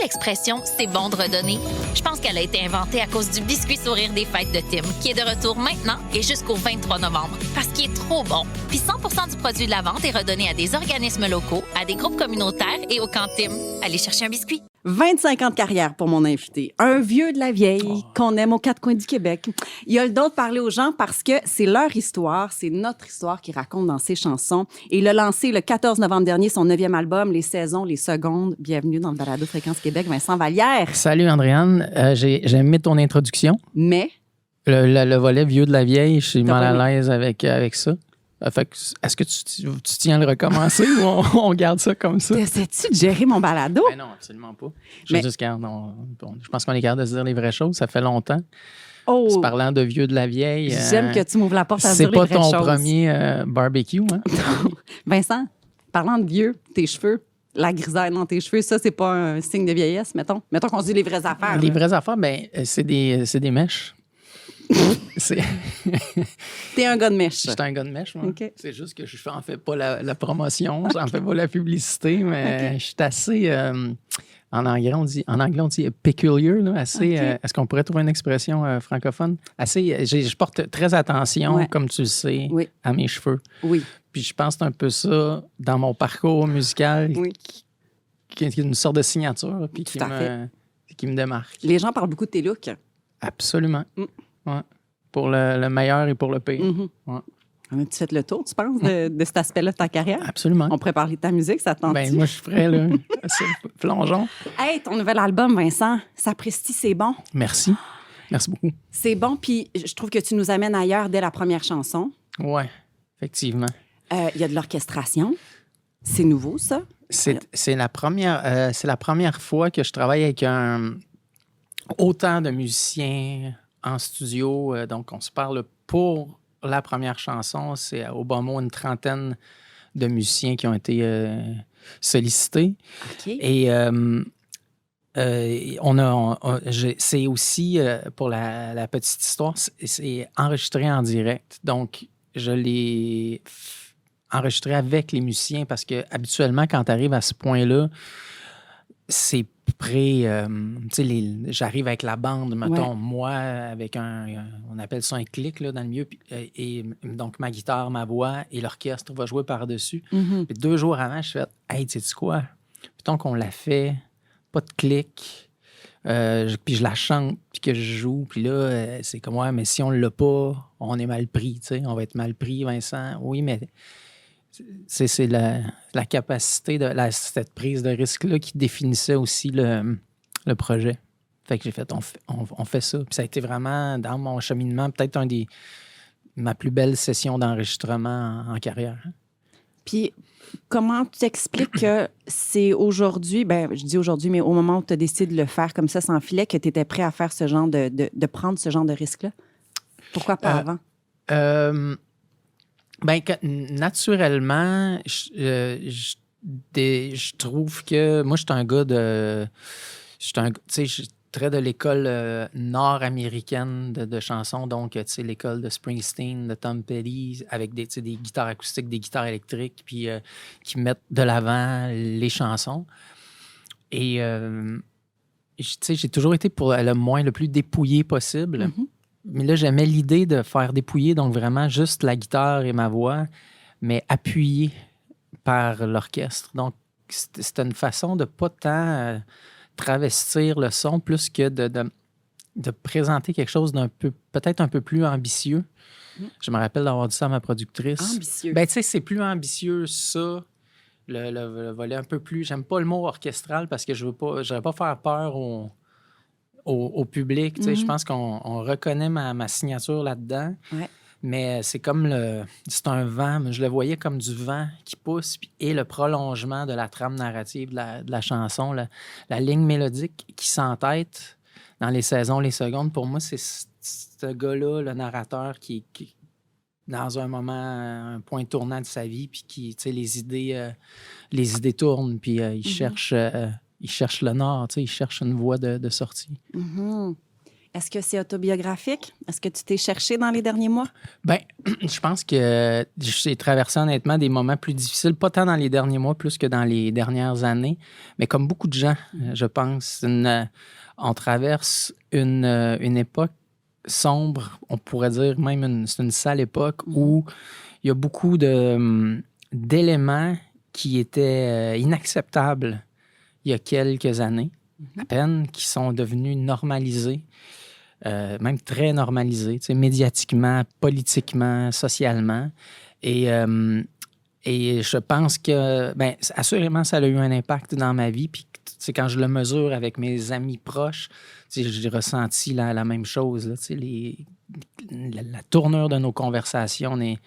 l'expression « c'est bon de redonner », je pense qu'elle a été inventée à cause du biscuit sourire des fêtes de Tim, qui est de retour maintenant et jusqu'au 23 novembre, parce qu'il est trop bon. Puis 100% du produit de la vente est redonné à des organismes locaux, à des groupes communautaires et au camp Tim. Allez chercher un biscuit. 25 ans de carrière pour mon invité. Un vieux de la vieille qu'on aime aux quatre coins du Québec. Il a le don de parler aux gens parce que c'est leur histoire, c'est notre histoire qu'il raconte dans ses chansons. Et il a lancé le 14 novembre dernier son 9e album, Les Saisons, les Secondes. Bienvenue dans le Balado Fréquence Québec, Vincent Vallière. Salut Andréane, j'ai aimé ton introduction. Mais? Le volet vieux de la vieille, je suis mal à l'aise avec ça. Fait que, est-ce que tu tiens à le recommencer ou on garde ça comme ça? Essaies-tu de gérer mon balado? Ben non, absolument pas. Je pense qu'on est capable de se dire les vraies choses. Ça fait longtemps. Oh! Parlant de vieux de la vieille. J'aime que tu m'ouvres la porte à dire les vraies choses. C'est pas ton premier barbecue, hein? Vincent, parlant de vieux, tes cheveux, la grisaille dans tes cheveux, ça, c'est pas un signe de vieillesse, mettons? Mettons qu'on se dit les vraies affaires. Les vraies affaires, ben c'est des mèches. T'es un gars de mèche. Je suis un gars de mèche, moi. Okay. C'est juste que je n'en fais pas la promotion, j'en fais pas la publicité, mais je suis assez... en anglais, on dit peculiar, là, assez... est-ce qu'on pourrait trouver une expression francophone? Assez... Je porte très attention, comme tu le sais, à mes cheveux. Oui. Puis je pense que c'est un peu ça dans mon parcours musical, qui est une sorte de signature, puis qui me démarque. Les gens parlent beaucoup de tes looks. Absolument. Ouais. Pour le meilleur et pour le pire. Mm-hmm. Ouais. On a-tu fait le tour, tu penses, de cet aspect-là de ta carrière? Absolument. On pourrait parler de ta musique, ça te tente? Ben moi, je suis prêt, là. Plongeons. Hey, ton nouvel album, Vincent, Sapristi, c'est bon. Merci. Merci beaucoup. C'est bon, puis je trouve que tu nous amènes ailleurs dès la première chanson. Oui, effectivement. Il y a de l'orchestration. C'est nouveau, ça? C'est la première fois que je travaille avec autant de musiciens en studio. Donc, on se parle pour la première chanson. C'est au bon mot une trentaine de musiciens qui ont été sollicités. OK. Et c'est aussi, pour la petite histoire, c'est enregistré en direct. Donc, je l'ai enregistré avec les musiciens parce que habituellement, quand tu arrives à ce point-là, c'est j'arrive avec la bande, mettons, moi, avec on appelle ça un clic là, dans le milieu, et donc ma guitare, ma voix et l'orchestre va jouer par-dessus. Mm-hmm. Puis 2 jours avant, je fais « Hey, tu sais quoi? Plutôt qu'on l'a fait, pas de clic, puis je la chante, puis que je joue, puis là, c'est comme « Ouais, mais si on l'a pas, on est mal pris, tu sais, on va être mal pris, Vincent. » Oui, mais... C'est la capacité de cette prise de risque-là qui définissait aussi le projet. Fait que j'ai fait, on fait ça. Puis ça a été vraiment, dans mon cheminement, peut-être ma plus belle session d'enregistrement en carrière. Puis comment tu t'expliques que c'est aujourd'hui, je dis aujourd'hui, mais au moment où tu as décidé de le faire comme ça, sans filet, que tu étais prêt à faire ce genre de prendre ce genre de risque-là? Pourquoi pas avant? Naturellement, je trouve que moi, je suis un gars de... Je suis très de l'école nord-américaine de chansons, donc l'école de Springsteen, de Tom Petty, avec des guitares acoustiques, des guitares électriques, puis qui mettent de l'avant les chansons. Et j'ai toujours été pour le plus dépouillé possible. Mm-hmm. Mais là, j'aimais l'idée de faire dépouiller, donc vraiment juste la guitare et ma voix, mais appuyée par l'orchestre. Donc, c'était une façon de pas tant travestir le son, plus que de présenter quelque chose peut-être un peu plus ambitieux. Je me rappelle d'avoir dit ça à ma productrice. Ambitieux. C'est plus ambitieux, ça. Le volet un peu plus... J'aime pas le mot orchestral parce que je voudrais pas faire peur au public. Mm-hmm. Je pense qu'on reconnaît ma signature là-dedans. Ouais. Mais c'est comme c'est un vent. Je le voyais comme du vent qui pousse et le prolongement de la trame narrative de la chanson, la ligne mélodique qui s'entête dans les saisons, les secondes. Pour moi, c'est ce gars-là, le narrateur, qui dans un moment, un point tournant de sa vie, puis qui, les idées tournent, puis il cherche le nord, il cherche une voie de sortie. Mm-hmm. Est-ce que c'est autobiographique? Est-ce que tu t'es cherché dans les derniers mois? Ben, je pense que j'ai traversé honnêtement des moments plus difficiles, pas tant dans les derniers mois, plus que dans les dernières années, mais comme beaucoup de gens, je pense. On traverse une époque sombre, on pourrait dire même c'est une sale époque où il y a beaucoup d'éléments qui étaient inacceptables il y a quelques années, à peine, qui sont devenus normalisés. Même très normalisé, médiatiquement, politiquement, socialement. Et je pense que, bien, assurément, ça a eu un impact dans ma vie. Puis, quand je le mesure avec mes amis proches, j'ai ressenti la même chose. Là, la tournure de nos conversations n'est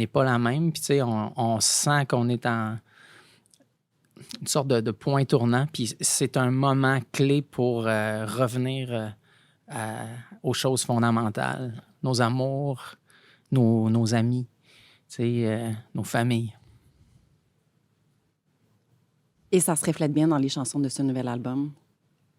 pas la même. Puis, on sent qu'on est en une sorte de point tournant. Puis, c'est un moment clé pour revenir aux choses fondamentales, nos amours, nos amis, nos familles. Et ça se reflète bien dans les chansons de ce nouvel album,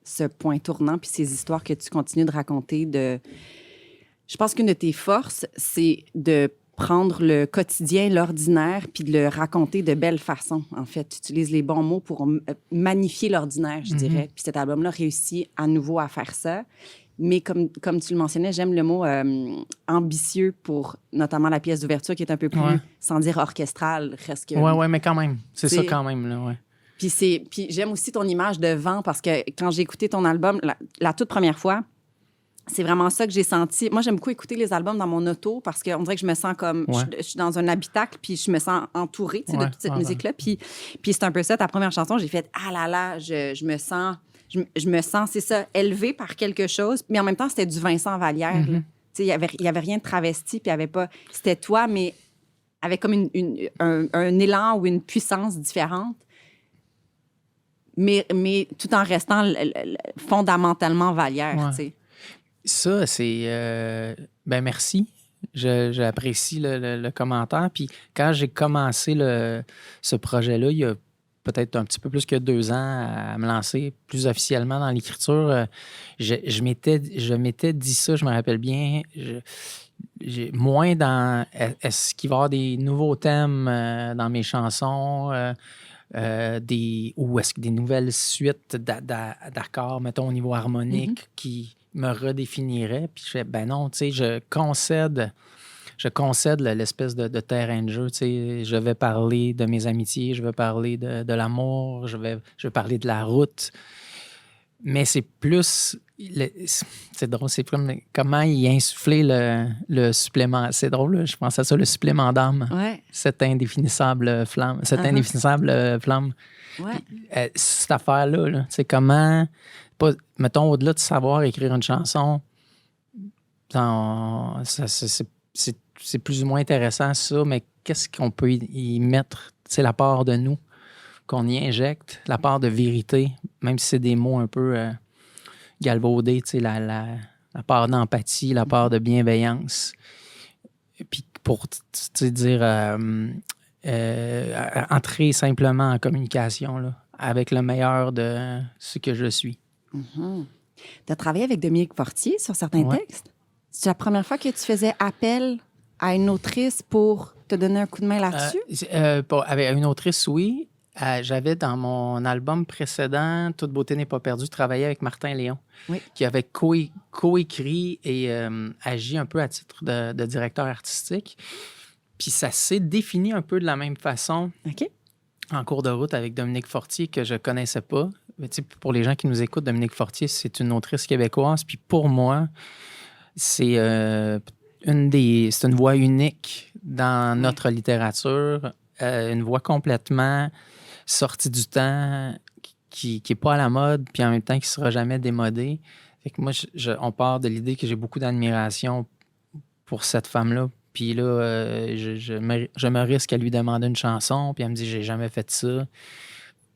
ce point tournant, puis ces histoires que tu continues de raconter. Je pense qu'une de tes forces, c'est de prendre le quotidien, l'ordinaire, puis de le raconter de belle façon. En fait, tu utilises les bons mots pour magnifier l'ordinaire, je dirais. Puis cet album-là réussit à nouveau à faire ça. Mais comme tu le mentionnais, j'aime le mot ambitieux pour notamment la pièce d'ouverture qui est un peu plus, sans dire orchestrale, presque. Oui, mais quand même. C'est ça quand même, là, ouais. Puis j'aime aussi ton image de vent parce que quand j'ai écouté ton album, la toute première fois, c'est vraiment ça que j'ai senti. Moi, j'aime beaucoup écouter les albums dans mon auto parce qu'on dirait que je me sens comme... Je suis dans un habitacle, puis je me sens entourée de toute cette musique-là. Puis c'est un peu ça, ta première chanson, j'ai fait « Ah là là, je me sens... » Je me sens, c'est ça, élevée par quelque chose. Mais en même temps, c'était du Vincent Vallière. Il n'y avait rien de travesti, puis il y avait pas... C'était toi, mais avec comme un élan ou une puissance différente. Mais tout en restant fondamentalement Vallière, tu sais. Ça, c'est... ben merci. J'apprécie le commentaire. Puis quand j'ai commencé ce projet-là, il y a peut-être un petit peu plus que 2 ans à me lancer plus officiellement dans l'écriture, je m'étais dit ça, je me rappelle bien, moins dans est-ce qu'il va y avoir des nouveaux thèmes dans mes chansons, ou est-ce que des nouvelles suites d'accords, mettons, au niveau harmonique, qui me redéfiniraient. Puis je fais, ben non, tu sais, je concède l'espèce de terrain de jeu. Tu sais, je vais parler de mes amitiés, je vais parler de l'amour, je vais parler de la route. Mais c'est plus... c'est drôle, c'est comme comment y insuffler le supplément. C'est drôle, là, je pense à ça, le supplément d'âme. Ouais. Cette indéfinissable flamme. Indéfinissable flamme. Ouais. Cette affaire-là, là, c'est comment... mettons, au-delà de savoir écrire une chanson, c'est plus ou moins intéressant, ça, mais qu'est-ce qu'on peut y mettre? C'est la part de nous qu'on y injecte, la part de vérité, même si c'est des mots un peu galvaudés, la part d'empathie, la part de bienveillance. Et puis pour dire, entrer simplement en communication là, avec le meilleur de ce que je suis. Tu as travaillé avec Dominique Fortier sur certains textes. C'est la première fois que tu faisais appel à une autrice pour te donner un coup de main là-dessus? Avec une autrice, oui. J'avais dans mon album précédent, Toute beauté n'est pas perdue, travaillé avec Martin Léon, qui avait coécrit et agi un peu à titre de directeur artistique. Puis ça s'est défini un peu de la même façon en cours de route avec Dominique Fortier, que je ne connaissais pas. Mais, pour les gens qui nous écoutent, Dominique Fortier, c'est une autrice québécoise. Puis pour moi, c'est une voix unique dans notre littérature, une voix complètement sortie du temps, qui n'est pas à la mode, puis en même temps qui ne sera jamais démodée. Fait que moi, on part de l'idée que j'ai beaucoup d'admiration pour cette femme-là. Puis là, je me risque à lui demander une chanson, puis elle me dit « j'ai jamais fait ça ».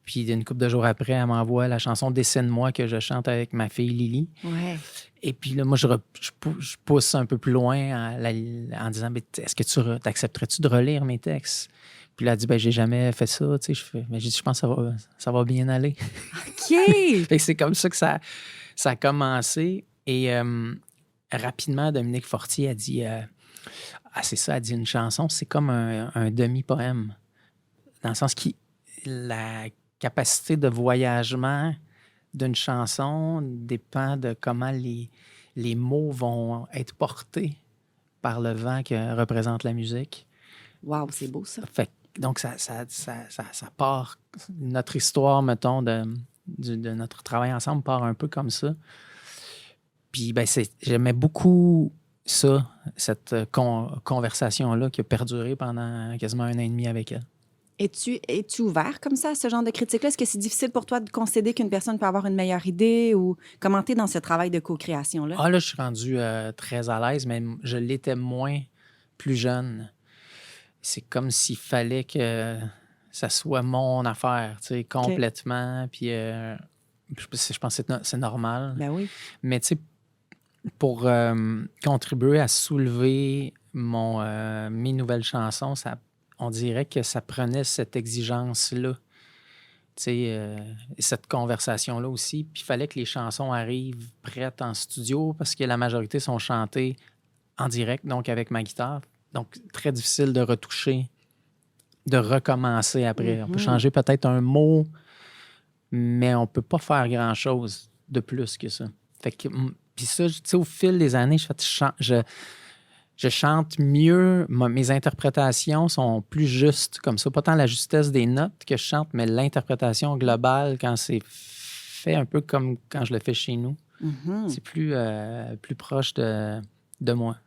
Puis une couple de jours après, elle m'envoie la chanson « Dessine-moi » que je chante avec ma fille Lily. Ouais. Et puis là, moi, je pousse un peu plus loin en disant « est-ce que tu accepterais-tu de relire mes textes? » Puis là, elle dit « j'ai jamais fait ça. » Tu sais, j'ai dit « je pense que ça va bien aller. » OK! Fait que c'est comme ça que ça a commencé. Et rapidement, Dominique Fortier a dit c'est ça, elle dit une chanson, c'est comme un demi-poème. Dans le sens que la capacité de voyagement d'une chanson dépend de comment les mots vont être portés par le vent que représente la musique. Wow, c'est beau ça. Donc, ça part, notre histoire, mettons, de notre travail ensemble part un peu comme ça. Puis, j'aimais beaucoup ça, cette conversation-là qui a perduré pendant quasiment 1 an et demi avec elle. Es-tu ouvert comme ça à ce genre de critique-là? Est-ce que c'est difficile pour toi de concéder qu'une personne peut avoir une meilleure idée ou comment t'es dans ce travail de co-création-là? Ah, là, je suis rendu très à l'aise, mais je l'étais moins plus jeune. C'est comme s'il fallait que ça soit mon affaire, tu sais, complètement. Puis je pense que c'est normal. Ben oui. Mais tu sais, pour contribuer à soulever mes nouvelles chansons, on dirait que ça prenait cette exigence-là, tu sais, cette conversation-là aussi. Puis il fallait que les chansons arrivent prêtes en studio parce que la majorité sont chantées en direct, donc avec ma guitare. Donc, très difficile de retoucher, de recommencer après. On peut changer peut-être un mot, mais on peut pas faire grand-chose de plus que ça. Fait que, puis ça, tu sais, au fil des années, je chante mieux. Mes interprétations sont plus justes comme ça. Pas tant la justesse des notes que je chante, mais l'interprétation globale quand c'est fait un peu comme quand je le fais chez nous. C'est plus proche de moi.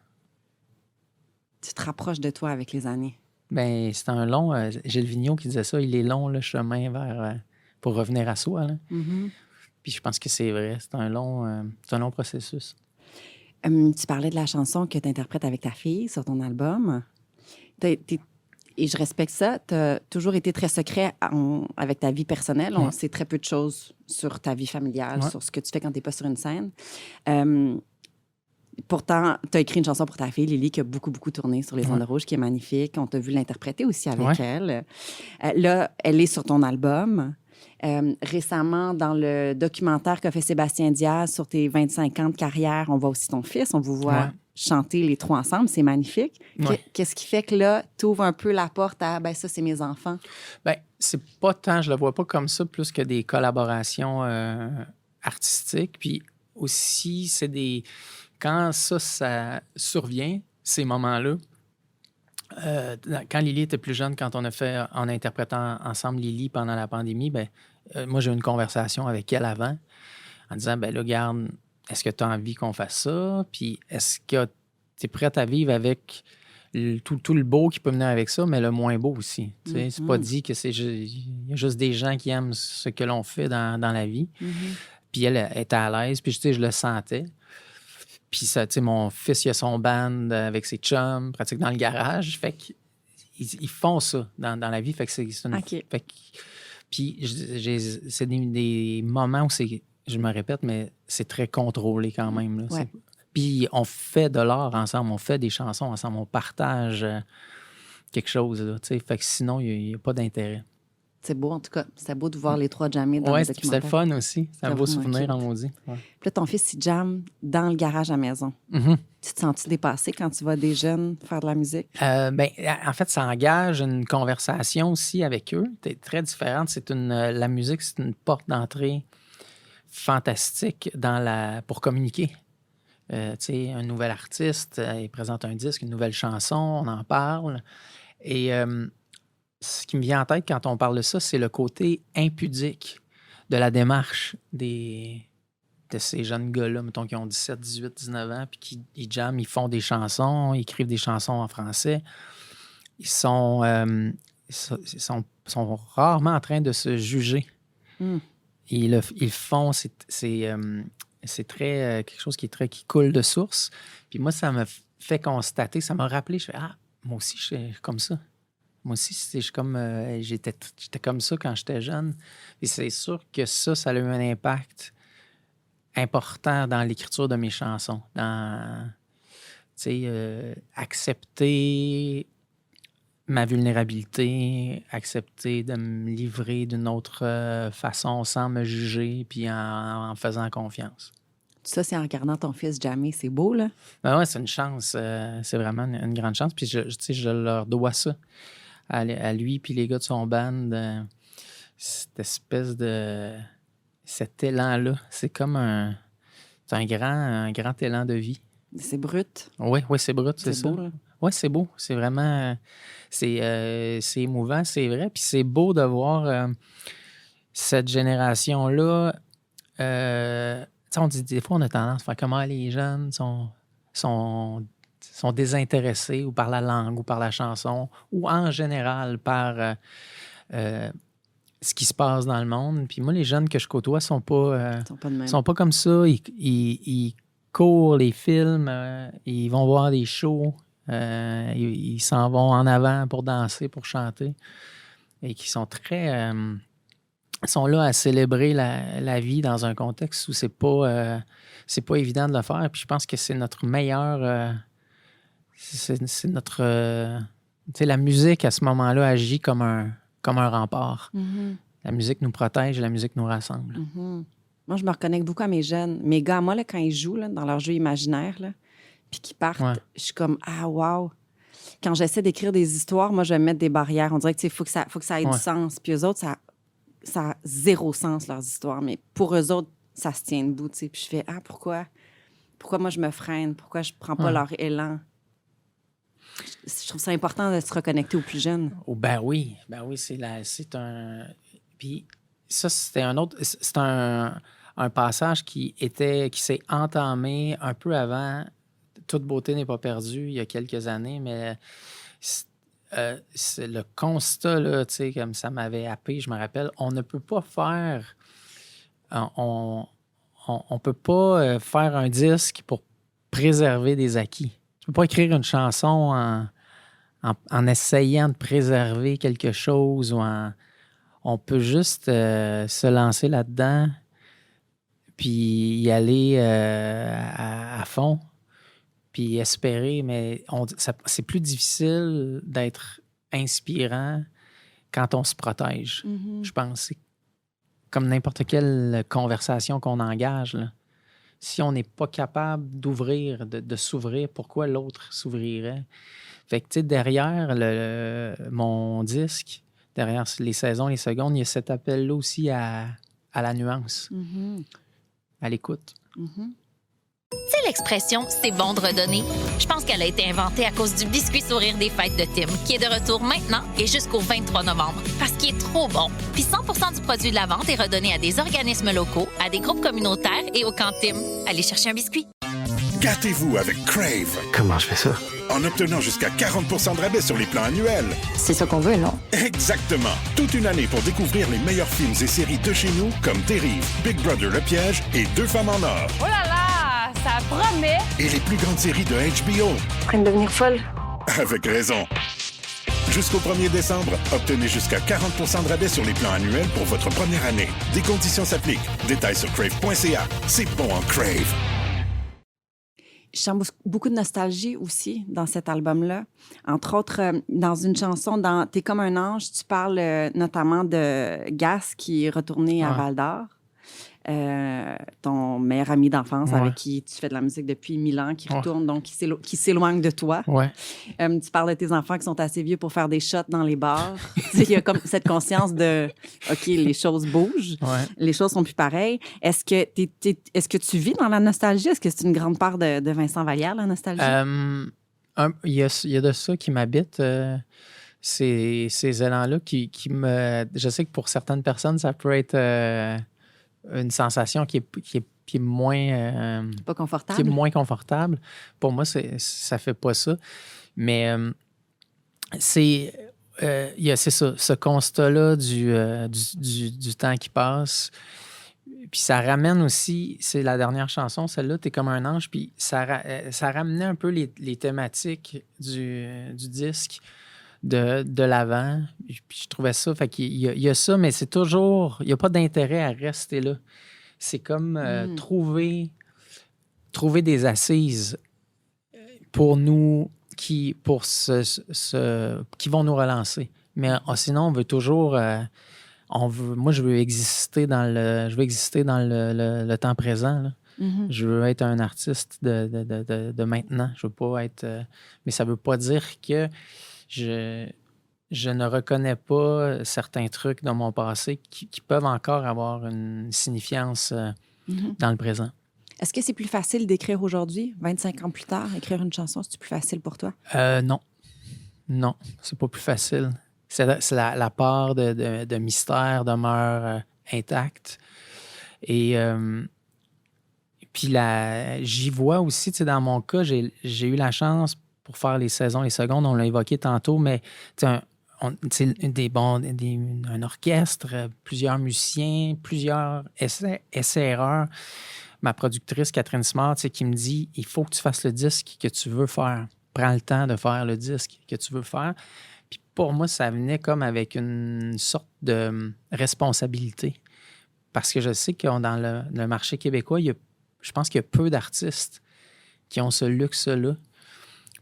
Tu te rapproches de toi avec les années. Ben, c'est un long... Gilles Vigneault qui disait ça, il est long le chemin pour revenir à soi. Là. Puis je pense que c'est vrai, c'est un long processus. Tu parlais de la chanson que tu interprètes avec ta fille sur ton album. Et je respecte ça. Tu as toujours été très secret avec ta vie personnelle. On sait très peu de choses sur ta vie familiale, sur ce que tu fais quand tu n'es pas sur une scène. Pourtant, tu as écrit une chanson pour ta fille, Lily, qui a beaucoup, beaucoup tourné sur les ondes rouges, qui est magnifique. On t'a vu l'interpréter aussi avec elle. Là, elle est sur ton album. Récemment, dans le documentaire qu'a fait Sébastien Diaz sur tes 25 ans de carrière, on voit aussi ton fils. On vous voit chanter les 3 ensemble. C'est magnifique. Qu'est-ce qui fait que là, tu ouvres un peu la porte à ça, c'est mes enfants? Bien, c'est pas tant, je le vois pas comme ça, plus que des collaborations artistiques. Puis aussi, c'est des... Quand ça survient, ces moments-là, quand Lily était plus jeune, quand on a interprété ensemble Lily pendant la pandémie, moi, j'ai eu une conversation avec elle avant en disant, là, regarde, est-ce que tu as envie qu'on fasse ça? Puis est-ce que tu es prête à vivre avec tout le beau qui peut venir avec ça, mais le moins beau aussi? C'est pas dit que il y a juste des gens qui aiment ce que l'on fait dans la vie. Puis elle était à l'aise, puis je le sentais. Puis ça, tu sais, mon fils, il a son band avec ses chums, pratique dans le garage. Fait qu'ils font ça dans la vie. Fait que c'est une... OK. Fait que, puis c'est des moments où je me répète, mais c'est très contrôlé quand même. Là. Puis on fait de l'art ensemble, on fait des chansons ensemble, on partage quelque chose. Là, fait que sinon, il n'y a pas d'intérêt. C'est beau, en tout cas. C'était beau de voir les 3 jammer dans le documentaire. C'était le fun aussi. C'est un beau souvenir en maudit. Puis là, ton fils, il jamme dans le garage à maison. Tu te sens-tu dépassé quand tu vois des jeunes faire de la musique? En fait, ça engage une conversation aussi avec eux. C'est très différente. La musique, c'est une porte d'entrée fantastique pour communiquer. Un nouvel artiste, il présente un disque, une nouvelle chanson, on en parle. Et... ce qui me vient en tête quand on parle de ça, c'est le côté impudique de la démarche de ces jeunes gars-là, mettons, qui ont 17, 18, 19 ans, puis qui ils jamment, ils font des chansons, ils écrivent des chansons en français. Ils sont rarement en train de se juger. Ils font, c'est très quelque chose qui coule de source. Puis moi, ça me fait constater, ça m'a rappelé, je fais « Ah, moi aussi, je suis comme ça. » Moi aussi, j'étais comme ça quand j'étais jeune. Et c'est sûr que ça a eu un impact important dans l'écriture de mes chansons. Dans, accepter ma vulnérabilité, accepter de me livrer d'une autre façon sans me juger puis en faisant confiance. Ça, c'est en regardant ton fils jammer. C'est beau, là. Ben ouais, c'est une chance. C'est vraiment une grande chance. Puis, je leur dois ça. À lui puis les gars de son band. Cette espèce de... Cet élan-là. C'est comme un grand élan de vie. C'est brut. Oui, c'est brut, c'est ça. Beau, là. Oui, c'est beau. C'est vraiment... C'est émouvant, c'est vrai. Puis c'est beau de voir cette génération-là... on dit des fois, on a tendance à faire comment les jeunes sont désintéressés ou par la langue ou par la chanson ou en général par ce qui se passe dans le monde. Puis moi, les jeunes que je côtoie sont pas comme ça. Ils courent les films, ils vont voir des shows, ils s'en vont en avant pour danser, pour chanter et qui sont très... sont là à célébrer la vie dans un contexte où c'est pas évident de le faire. Puis je pense que c'est notre meilleur... c'est notre... la musique, à ce moment-là, agit comme un rempart. Mm-hmm. La musique nous protège, la musique nous rassemble. Mm-hmm. Moi, je me reconnecte beaucoup à mes jeunes. Mes gars, moi, là, quand ils jouent là, dans leur jeu imaginaire, là, puis qu'ils partent, je suis comme « Ah, wow! » Quand j'essaie d'écrire des histoires, moi, je vais me mettre des barrières. On dirait que faut que ça ait du sens. Puis eux autres, ça a zéro sens, leurs histoires. Mais pour eux autres, ça se tient debout. Puis je fais, pourquoi moi, je me freine? Pourquoi je prends pas leur élan? Je trouve ça important de se reconnecter aux plus jeunes. Oh, ben oui, c'est un... Puis ça, c'était un autre... C'est un passage qui s'est entamé un peu avant Toute beauté n'est pas perdue, il y a quelques années, mais... c'est le constat, là, tu sais, comme ça m'avait happé, je me rappelle, on ne peut pas faire... On peut pas faire un disque pour préserver des acquis. Tu peux pas écrire une chanson en essayant de préserver quelque chose ou on peut juste se lancer là-dedans puis y aller à fond puis espérer, mais c'est plus difficile d'être inspirant quand on se protège. Mm-hmm. Je pense. C'est comme n'importe quelle conversation qu'on engage, là. Si on n'est pas capable d'ouvrir, de s'ouvrir, pourquoi l'autre s'ouvrirait? Fait que, tu sais, derrière mon disque, derrière les saisons, les secondes, il y a cet appel-là aussi à la nuance, à l'écoute. Tu sais, l'expression « c'est bon de redonner », je pense qu'elle a été inventée à cause du biscuit sourire des fêtes de Tim, qui est de retour maintenant et jusqu'au 23 novembre, parce qu'il est trop bon. Puis 100% du produit de la vente est redonné à des organismes locaux, à des groupes communautaires et au camp Tim. Allez chercher un biscuit. Gâtez-vous avec Crave. Comment je fais ça? En obtenant jusqu'à 40% de rabais sur les plans annuels. C'est ça qu'on veut, non? Exactement. Toute une année pour découvrir les meilleurs films et séries de chez nous, comme Dérive, Big Brother Le Piège et Deux femmes en or. Oh là là! Ça promet! Et les plus grandes séries de HBO. En train de devenir folle. Avec raison. Jusqu'au 1er décembre, obtenez jusqu'à 40% de rabais sur les plans annuels pour votre première année. Des conditions s'appliquent. Détails sur crave.ca. C'est bon en Crave. Je sens beaucoup de nostalgie aussi dans cet album-là. Entre autres, dans une chanson, dans T'es comme un ange, tu parles notamment de Gas qui est retourné à Val-d'Or. Ton meilleur ami d'enfance avec qui tu fais de la musique depuis 1000 ans, qui retourne, donc qui s'éloigne de toi. Ouais. Tu parles de tes enfants qui sont assez vieux pour faire des shots dans les bars. Il y a comme cette conscience de OK, les choses bougent, les choses sont plus pareilles. Est-ce que tu vis dans la nostalgie? Est-ce que c'est une grande part de Vincent Vallière, la nostalgie? Il y a de ça qui m'habite. Ces élans-là qui me... Je sais que pour certaines personnes, ça peut être une sensation qui est moins... pas confortable. Qui est moins confortable. Pour moi, ça fait pas ça. Mais c'est ça, ce constat-là du temps qui passe. Puis ça ramène aussi, c'est la dernière chanson, celle-là, T'es comme un ange, puis ça ramenait un peu les thématiques du disque de l'avant. Puis je trouvais ça, fait qu'il y a ça, mais c'est toujours, il n'y a pas d'intérêt à rester là. C'est comme trouver des assises pour nous qui vont nous relancer. Mais sinon, on veut toujours... moi, je veux exister dans le temps présent. Là. Je veux être un artiste de maintenant. Je veux pas être... mais ça veut pas dire que je ne reconnais pas certains trucs dans mon passé qui peuvent encore avoir une signifiance dans le présent. Est-ce que c'est plus facile d'écrire aujourd'hui, 25 ans plus tard, écrire une chanson, c'est plus facile pour toi? Non. Non, c'est pas plus facile. C'est la part de mystère demeure intacte. Et puis j'y vois aussi, tu sais, dans mon cas, j'ai eu la chance pour faire les saisons, les secondes, on l'a évoqué tantôt, mais tu sais, un orchestre, plusieurs musiciens, plusieurs essais-erreurs. Ma productrice, Catherine Smart, tu sais, qui me dit « Il faut que tu fasses le disque que tu veux faire. Prends le temps de faire le disque que tu veux faire. » Puis pour moi, ça venait comme avec une sorte de responsabilité. Parce que je sais que dans le marché québécois, je pense qu'il y a peu d'artistes qui ont ce luxe-là.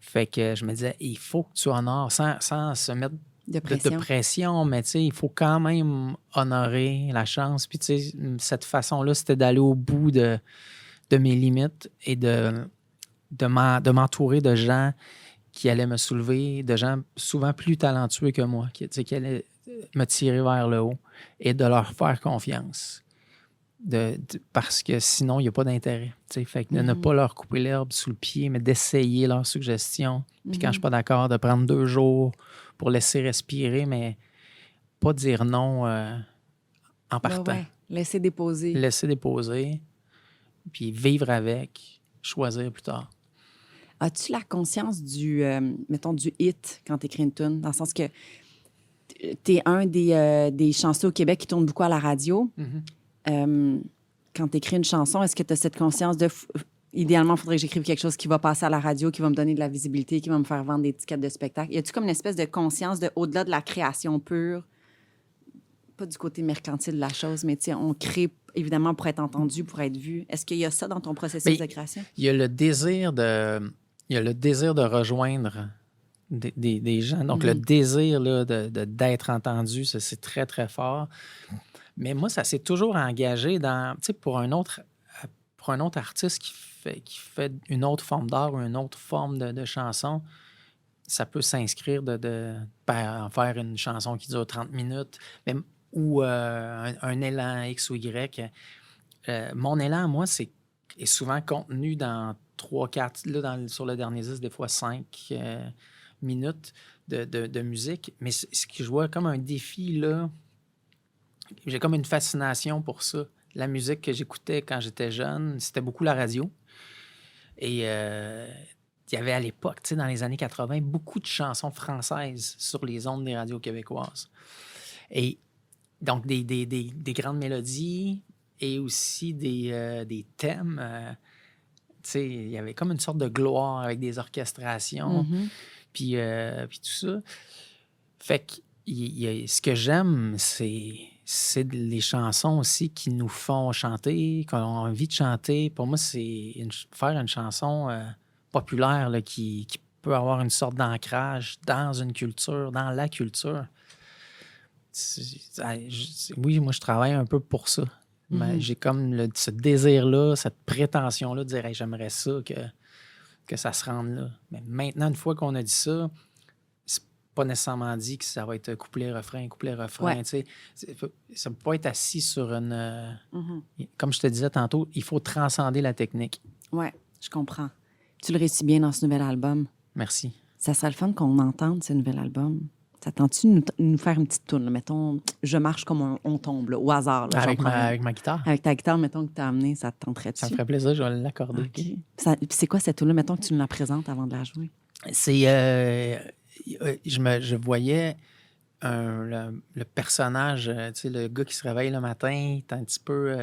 Fait que je me disais, il faut que tu honores, sans se mettre de pression, mais tu sais, il faut quand même honorer la chance. Puis tu sais, cette façon-là, c'était d'aller au bout de mes limites et de m'entourer de gens qui allaient me soulever, de gens souvent plus talentueux que moi, qui allaient me tirer vers le haut et de leur faire confiance. Parce que sinon, il n'y a pas d'intérêt. Fait que de ne pas leur couper l'herbe sous le pied, mais d'essayer leurs suggestions. Puis quand je ne suis pas d'accord, de prendre 2 jours pour laisser respirer, mais pas dire non en partant. Ouais. Laisser déposer. Laisser déposer, puis vivre avec, choisir plus tard. As-tu la conscience mettons, du hit quand tu écris une tune? Dans le sens que tu es un des chanceux au Québec qui tourne beaucoup à la radio. Quand tu écris une chanson, est-ce que tu as cette conscience de... Idéalement, il faudrait que j'écrive quelque chose qui va passer à la radio, qui va me donner de la visibilité, qui va me faire vendre des tickets de spectacle. Y a-tu comme une espèce de conscience au-delà de la création pure, pas du côté mercantile de la chose, mais on crée évidemment pour être entendu, pour être vu. Est-ce qu'il y a ça dans ton processus de création? Il y a le désir de rejoindre des gens. Donc, le désir là, d'être entendu, ça, c'est très, très fort. Mais moi, ça s'est toujours engagé dans, tu sais, pour un autre artiste qui fait une autre forme d'art ou une autre forme de chanson, ça peut s'inscrire en faire une chanson qui dure 30 minutes, même, ou un élan X ou Y. Mon élan, moi, est souvent contenu dans 3-4, là, sur le dernier disque, des fois 5 minutes de musique. Mais ce que je vois comme un défi, là, j'ai comme une fascination pour ça. La musique que j'écoutais quand j'étais jeune, c'était beaucoup la radio. Et il y avait à l'époque, tu sais, dans les années 80, beaucoup de chansons françaises sur les ondes des radios québécoises. Et donc, des grandes mélodies et aussi des thèmes. Tu sais, il y avait comme une sorte de gloire avec des orchestrations, puis tout ça. Fait que ce que j'aime, c'est les chansons aussi qui nous font chanter, qu'on a envie de chanter. Pour moi, c'est faire une chanson populaire là, qui peut avoir une sorte d'ancrage dans une culture, dans la culture. Oui, moi, je travaille un peu pour ça. Mais j'ai comme ce désir-là, cette prétention-là de dire hey, j'aimerais ça, que ça se rende là. Mais maintenant, une fois qu'on a dit ça, c'est pas nécessairement dit que ça va être couplet-refrain. Ouais. Ça ne peut pas être assis sur une... Comme je te disais tantôt, il faut transcender la technique. Oui, je comprends. Tu le réussis bien dans ce nouvel album. Merci. Ça serait le fun qu'on entende ce nouvel album. T'attends-tu de nous faire une petite toune? Là? Mettons, Je marche comme on tombe, là, au hasard. Là, avec ma guitare? Avec ta guitare, mettons, que tu as amenée, ça te tenterait-tu? Ça me ferait plaisir, je vais l'accorder. Okay. C'est quoi cette toune-là? Mettons que tu nous la présentes avant de la jouer. C'est... je voyais le personnage, tu sais, le gars qui se réveille le matin, il est un petit peu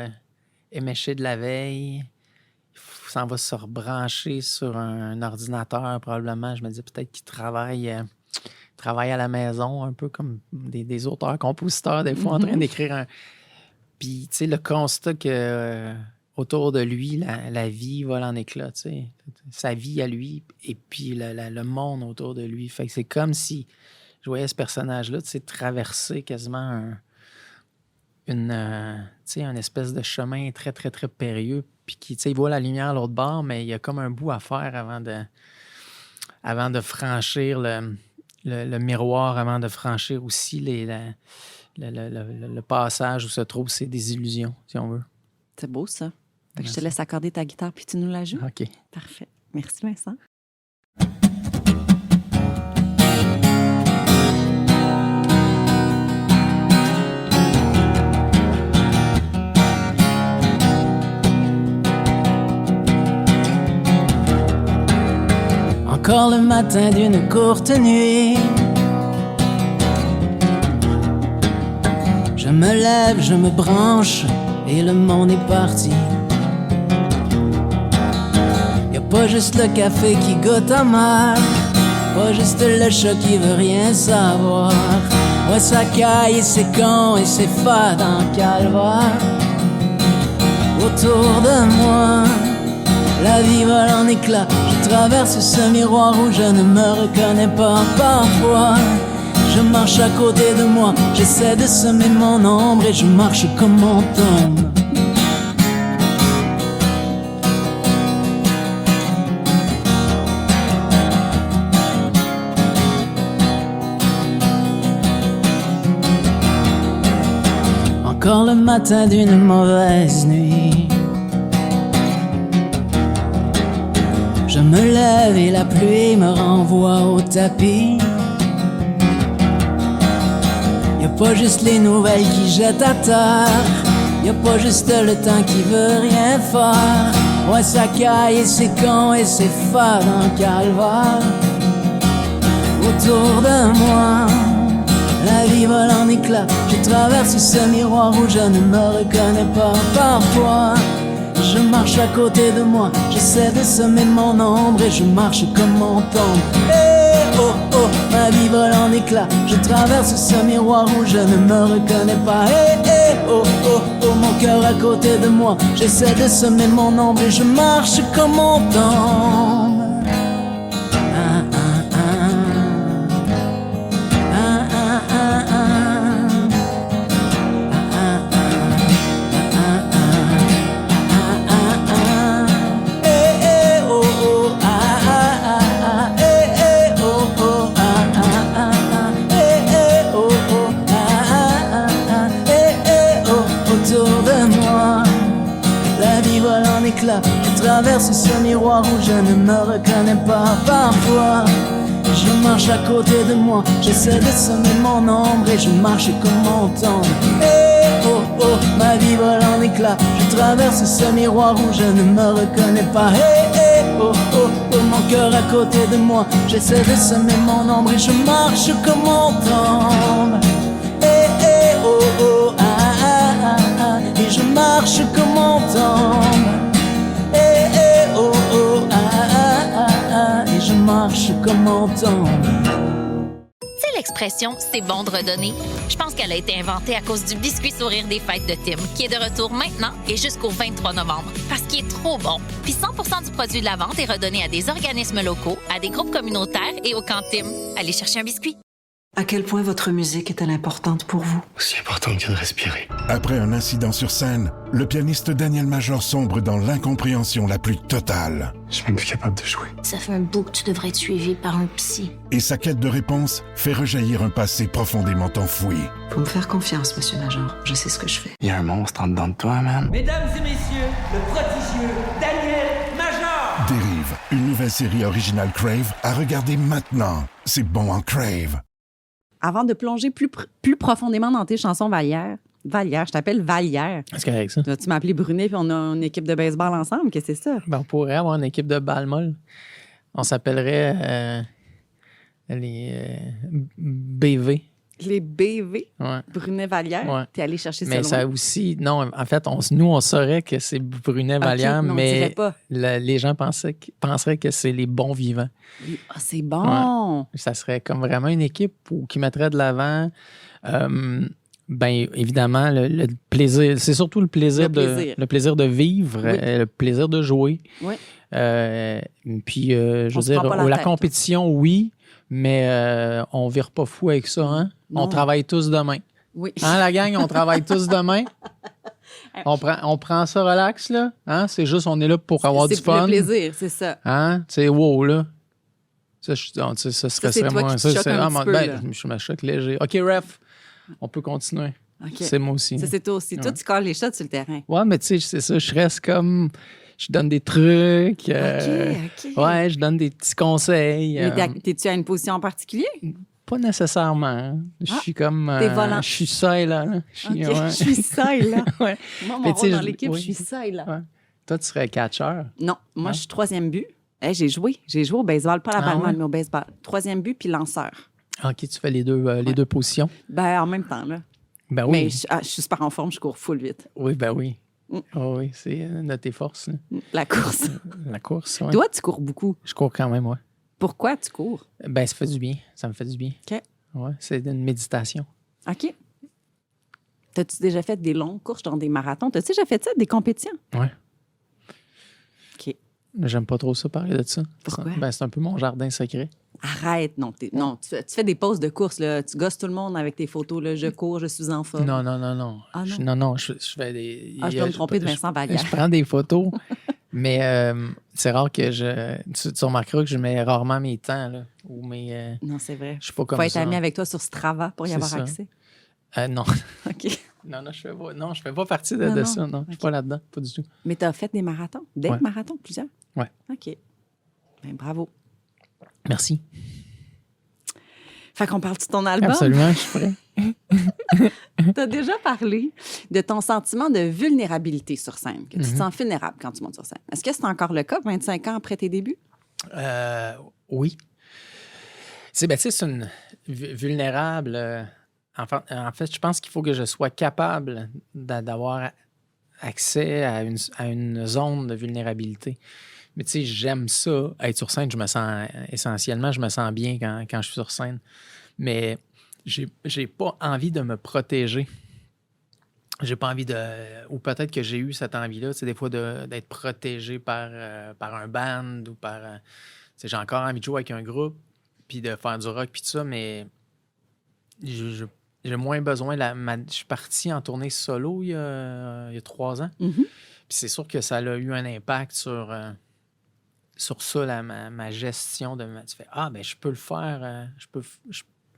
éméché de la veille, il s'en va se rebrancher sur un ordinateur probablement. Je me dis peut-être qu'il travaille à la maison, un peu comme des auteurs-compositeurs, des fois, en train d'écrire un... Puis, tu sais, le constat que autour de lui, la vie vole en éclats, tu sais. Sa vie à lui, et puis le monde autour de lui. Fait que c'est comme si je voyais ce personnage-là, tu sais, traverser quasiment une espèce de chemin très, très, très périlleux puis qui, tu sais, il voit la lumière à l'autre bord, mais il y a comme un bout à faire avant de franchir le miroir, avant de franchir aussi le passage où se trouvent ces désillusions, si on veut. C'est beau, ça. Fait que je te laisse accorder ta guitare puis tu nous la joues. OK. Parfait. Merci, Vincent. Encore le matin d'une courte nuit, je me lève, je me branche et le monde est parti. Y'a pas juste le café qui goûte amer, pas juste le chat qui veut rien savoir. Ouais, ça caille et c'est con et c'est fade en calvaire. Autour de moi, la vie vole en éclats. Je traverse ce miroir où je ne me reconnais pas. Parfois, je marche à côté de moi. J'essaie de semer mon ombre et je marche comme on tombe. Encore le matin d'une mauvaise nuit, je me lève et la pluie me renvoie au tapis. Y'a pas juste les nouvelles qui jettent à terre, y'a pas juste le temps qui veut rien faire. Ouais, ça caille et c'est con et c'est fade en calvaire. Autour de moi, la vie vole en éclats. Je traverse ce miroir où je ne me reconnais pas. Parfois, je marche à côté de moi, j'essaie de semer mon ombre et je marche comme on tombe. Eh oh oh, ma vie vole en éclats. Je traverse ce miroir où je ne me reconnais pas. Eh oh oh oh, mon cœur à côté de moi, j'essaie de semer mon ombre et je marche comme on tombe. Je traverse ce miroir où je ne me reconnais pas. Parfois, je marche à côté de moi, j'essaie de semer mon ombre et je marche comme on tombe. Eh oh oh, ma vie vole en éclats. Je traverse ce miroir où je ne me reconnais pas. Eh oh oh oh, mon cœur à côté de moi, j'essaie de semer mon ombre et je marche comme on tombe. Eh oh oh, et je marche comme on tombe. Oh oh, et je marche comme on tombe. Tu sais l'expression « c'est bon de redonner ». Je pense qu'elle a été inventée à cause du biscuit sourire des fêtes de Tim, qui est de retour maintenant et jusqu'au 23 novembre, parce qu'il est trop bon. Puis 100% du produit de la vente est redonné à des organismes locaux, à des groupes communautaires et au camp Tim. Allez chercher un biscuit. À quel point votre musique est-elle importante pour vous? Aussi importante que de respirer. Après un incident sur scène, le pianiste Daniel Major sombre dans l'incompréhension la plus totale. Je suis même plus capable de jouer. Ça fait un bout que tu devrais être suivi par un psy. Et sa quête de réponse fait rejaillir un passé profondément enfoui. Faut me faire confiance, monsieur Major. Je sais ce que je fais. Il y a un monstre en dedans de toi, man. Mesdames et messieurs, le prodigieux Daniel Major! Dérive, une nouvelle série originale Crave à regarder maintenant. C'est bon en Crave. Avant de plonger plus profondément dans tes chansons, Vallière, je t'appelle Vallière. C'est correct, ça. Tu m'as appelé Brunet, puis on a une équipe de baseball ensemble. Qu'est-ce que c'est ça? Ben, on pourrait avoir une équipe de balle molle. On s'appellerait les BV. Les BV? Ouais. Brunet-Vallière? Ouais. T'es allé chercher ça Mais loin? ça aussi... Non, en fait, nous, on saurait que c'est Brunet-Vallière, Okay, mais pas. les gens penseraient que c'est les bons vivants. Ah, c'est bon! Ouais. Ça serait comme vraiment une équipe qui mettrait de l'avant... ben évidemment, le plaisir, c'est surtout le plaisir de vivre, Oui. le plaisir de jouer. Oui. Puis, je veux dire, la compétition, oui, mais on vire pas fou avec ça. Hein? On travaille tous demain. Oui. Hein, la gang, on travaille tous demain. On prend ça relax, là. Hein? C'est juste, on est là pour avoir du fun. C'est le plaisir, c'est ça. Hein? Tu sais, wow, là. Ça, ça serait c'est toi moi. qui te choques un petit peu, là. Je me choque léger. OK, ref, on peut continuer. Okay. C'est moi aussi. Ça, c'est toi aussi. Toi, tu colles les shots sur le terrain. Ouais, mais tu sais, c'est ça. Je reste comme... Je donne des trucs. OK. Ouais, je donne des petits conseils. Mais t'es-tu à une position en particulier? Pas nécessairement. Je suis comme... T'es volant. Je suis seul, là. Je suis seul, là. Ouais. Moi, mon rôle dans l'équipe, je suis seul, là. Ouais. Toi, tu serais catcheur? Non, moi, je suis 3e but. Hey, j'ai joué au baseball, pas la balle molle, mais au baseball. 3e but, puis lanceur. OK, tu fais les deux positions? Ben, en même temps, là. Ben oui. Mais je suis super en forme, je cours full vite. Oui, ben oui. Oh, oui, c'est une de tes forces. Là. La course. La course, oui. Toi, tu cours beaucoup. Je cours quand même, oui. Pourquoi tu cours? Ben, ça fait du bien. Ça me fait du bien. OK. Ouais, c'est une méditation. OK. T'as-tu déjà fait des longues courses, dans des marathons? T'as-tu déjà fait ça, des compétitions? Oui. OK. J'aime pas trop ça, parler de ça. Pourquoi? Ben, c'est un peu mon jardin secret. Arrête, non. Tu fais des pauses de course, là. Tu gosses tout le monde avec tes photos, là. Je cours, je suis en forme. Non. Ah, Non, je fais des... je dois me tromper de Vincent Vallière. Je prends des photos, mais c'est rare que tu remarqueras que je mets rarement mes temps, là. Ou mes... Non, c'est vrai. Je suis pas comme ça. ça. Faut être ami avec toi sur Strava pour y avoir ça. accès. Non. OK. Non, je fais pas partie de ça. Non, je suis pas là-dedans, pas du tout. Mais tu as fait des marathons? Des marathons, plusieurs? Oui. OK. Ben, bravo. Merci. Fait qu'on parle de ton album? Absolument, je suis prêt. Tu as déjà parlé de ton sentiment de vulnérabilité sur scène, que tu te sens vulnérable quand tu montes sur scène. Est-ce que c'est encore le cas, 25 ans après tes débuts? Oui. C'est une vulnérable... En fait, je pense qu'il faut que je sois capable d'avoir accès à une zone de vulnérabilité. Mais tu sais, j'aime ça. Être sur scène, je me sens bien quand je suis sur scène. Mais j'ai pas envie de me protéger. J'ai pas envie ou peut-être que j'ai eu cette envie-là, tu sais, des fois d'être protégé par un band ou par... tu sais, j'ai encore envie de jouer avec un groupe puis de faire du rock puis tout ça, mais j'ai moins besoin. Je suis parti en tournée solo il y a 3 ans. Mm-hmm. Puis c'est sûr que ça a eu un impact sur ça, ma gestion de... Tu fais, ben je peux le faire.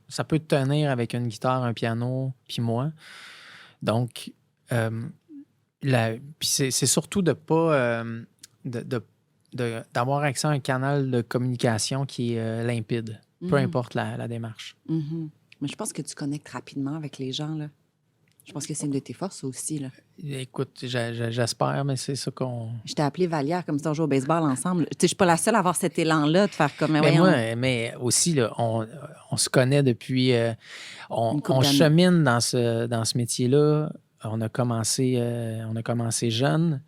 Ça peut tenir avec une guitare, un piano, puis moi. Donc, puis c'est surtout de pas... d'avoir accès à un canal de communication qui est limpide, peu importe la démarche. Mm-hmm. Mais je pense que tu connectes rapidement avec les gens, là. Je pense que c'est une de tes forces aussi, là. Écoute, j'espère, mais c'est ça qu'on... Je t'ai appelé Vallière comme si on jouait au baseball ensemble. Tu sais, je suis pas la seule à avoir cet élan-là de faire comme... Mais aussi, là, on se connaît depuis... on chemine dans ce métier-là. On a commencé jeune,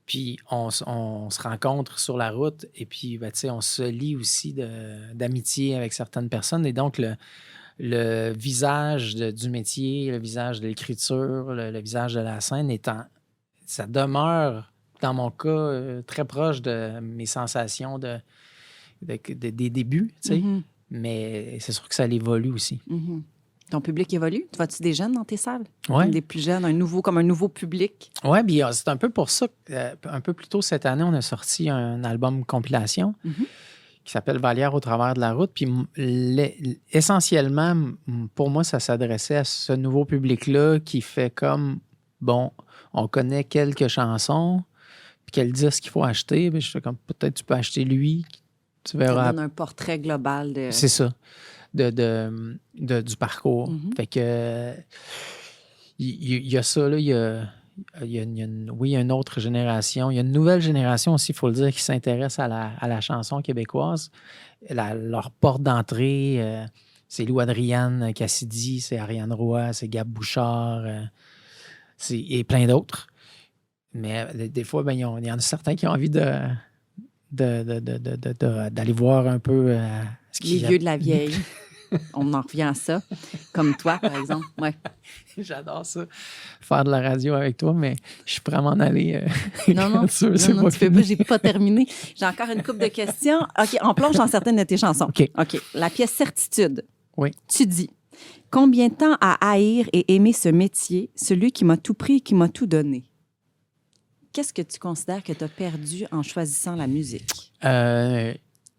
puis on se rencontre sur la route, et puis, ben, tu sais, on se lie aussi d'amitié avec certaines personnes, et donc le visage du métier, le visage de l'écriture, le visage de la scène ça demeure, dans mon cas, très proche de mes sensations des débuts, tu sais. Mm-hmm. Mais c'est sûr que ça évolue aussi. Mm-hmm. Ton public évolue? Tu vois-tu des jeunes dans tes salles? Oui. Des plus jeunes, comme un nouveau public? Oui, bien c'est un peu pour ça qu'un peu plus tôt cette année, on a sorti un album compilation. Mm-hmm. Qui s'appelle Vallière au travers de la route. Puis essentiellement, pour moi, ça s'adressait à ce nouveau public-là qui fait comme, bon, on connaît quelques chansons, puis qu'elle dit ce qu'il faut acheter. Puis je fais comme, peut-être tu peux acheter lui. Tu verras. Ça donne un portrait global de... C'est ça, du parcours. Mm-hmm. Fait que, il y a ça, là, il y a une autre génération. Il y a une nouvelle génération aussi, il faut le dire, qui s'intéresse à la chanson québécoise. Leur porte d'entrée, c'est Lou Adrienne Cassidy, c'est Ariane Roy, c'est Gab Bouchard, et plein d'autres. Mais des fois, ben, il y en a certains qui ont envie d'aller voir un peu... les vieux de la vieille. On en revient à ça, comme toi, par exemple. Ouais. J'adore ça, faire de la radio avec toi, mais je suis prêt à m'en aller. Non, tu fais pas, j'ai pas terminé. J'ai encore une couple de questions. OK, on plonge dans certaines de tes chansons. OK. La pièce Certitude. Oui. Tu dis, combien de temps à haïr et aimer ce métier, celui qui m'a tout pris et qui m'a tout donné? qu'est-ce que tu considères que tu as perdu en choisissant la musique?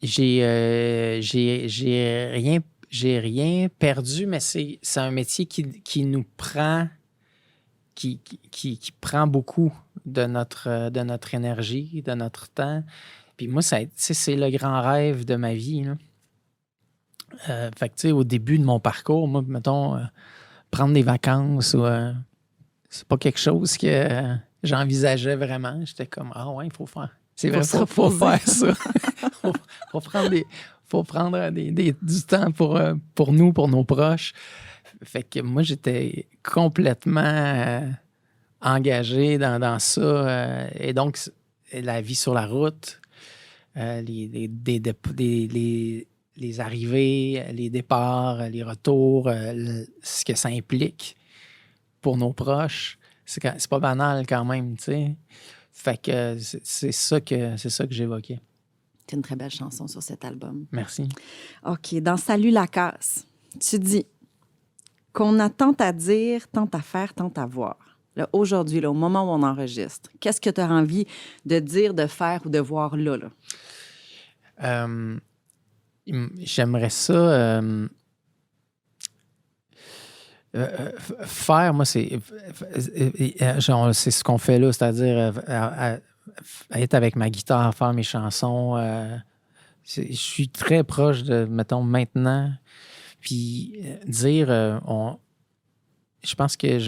J'ai rien perdu, mais c'est un métier qui nous prend, qui prend beaucoup de notre énergie, de notre temps. Puis moi, c'est le grand rêve de ma vie, là. Fait que, tu sais, au début de mon parcours, moi, mettons, prendre des vacances, c'est pas quelque chose que j'envisageais vraiment. J'étais comme, ah ouais, il faut faire. C'est vrai, faut faire ça. faut prendre du temps pour nous, pour nos proches. Fait que moi, j'étais complètement engagé dans ça. Et donc, la vie sur la route, les arrivées, les départs, les retours, ce que ça implique pour nos proches, c'est pas banal quand même, tu sais. Fait que c'est ça que j'évoquais. C'est une très belle chanson sur cet album. Merci. OK. Dans Salut la casse, tu dis qu'on a tant à dire, tant à faire, tant à voir. Là, aujourd'hui, là, au moment où on enregistre, qu'est-ce que tu as envie de dire, de faire ou de voir là? J'aimerais ça... faire, moi, c'est ce qu'on fait là, c'est-à-dire être avec ma guitare, faire mes chansons. Je suis très proche de, mettons, maintenant. Puis dire, je pense que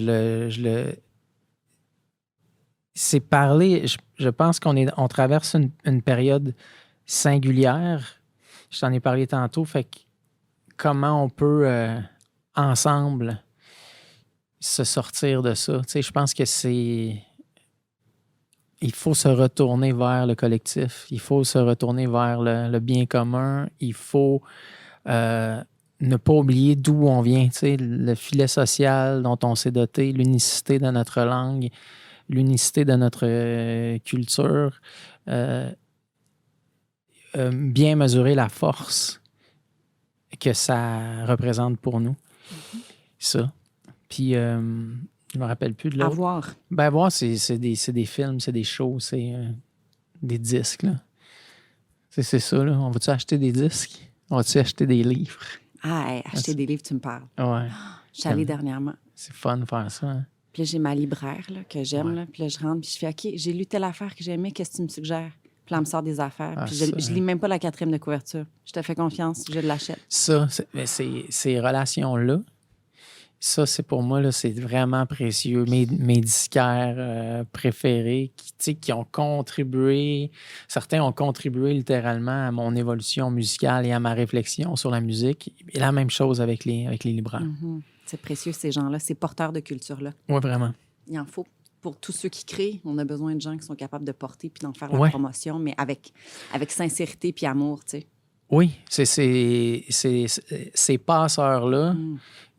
c'est parler, je pense on traverse une période singulière. Je t'en ai parlé tantôt, fait que comment on peut ensemble se sortir de ça. Tu sais, je pense que il faut se retourner vers le collectif. Il faut se retourner vers le bien commun. Il faut ne pas oublier d'où on vient. Tu sais, le filet social dont on s'est doté, l'unicité de notre langue, l'unicité de notre culture. Bien mesurer la force que ça représente pour nous. Ça. Puis, je me rappelle plus de l'autre. À voir. Ben, voir, c'est des films, c'est des shows, c'est des disques, là. C'est ça, là. On va-tu acheter des disques? On va-tu acheter des livres? Ah, hey, acheter des livres, tu me parles. Ouais. Je suis allée dernièrement. C'est fun de faire ça, hein? Puis là, j'ai ma libraire, là, que j'aime, Ouais. là. Puis là, je rentre, puis je fais, OK, j'ai lu telle affaire que j'aimais, qu'est-ce que tu me suggères? Puis là, elle me sort des affaires. Ah, Puis ça, je lis même pas la 4e de couverture. Je te fais confiance, je l'achète. Ça, ces relations-là, ça, c'est pour moi, là, c'est vraiment précieux. Mes disquaires préférés qui ont contribué, certains ont contribué littéralement à mon évolution musicale et à ma réflexion sur la musique. Et la même chose avec les libraires. Mm-hmm. C'est précieux, ces gens-là, ces porteurs de culture-là. Oui, vraiment. Il en faut. Pour tous ceux qui créent, on a besoin de gens qui sont capables de porter puis d'en faire la Ouais. promotion, mais avec sincérité puis amour, tu sais. Oui, ces passeurs-là,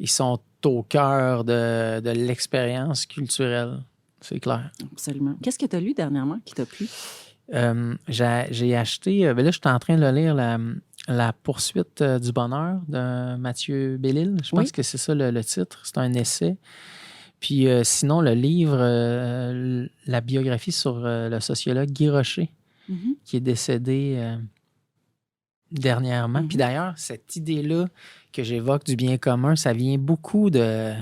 ils sont au cœur de l'expérience culturelle. C'est clair. Absolument. Qu'est-ce que tu as lu dernièrement qui t'a plu? J'ai acheté... là, je suis en train de lire La poursuite du bonheur de Mathieu Bellil. Je pense que c'est ça le titre. C'est un essai. Puis sinon, le livre, la biographie sur le sociologue Guy Rocher, qui est décédé dernièrement. Puis d'ailleurs, cette idée-là que j'évoque du bien commun, ça vient beaucoup de...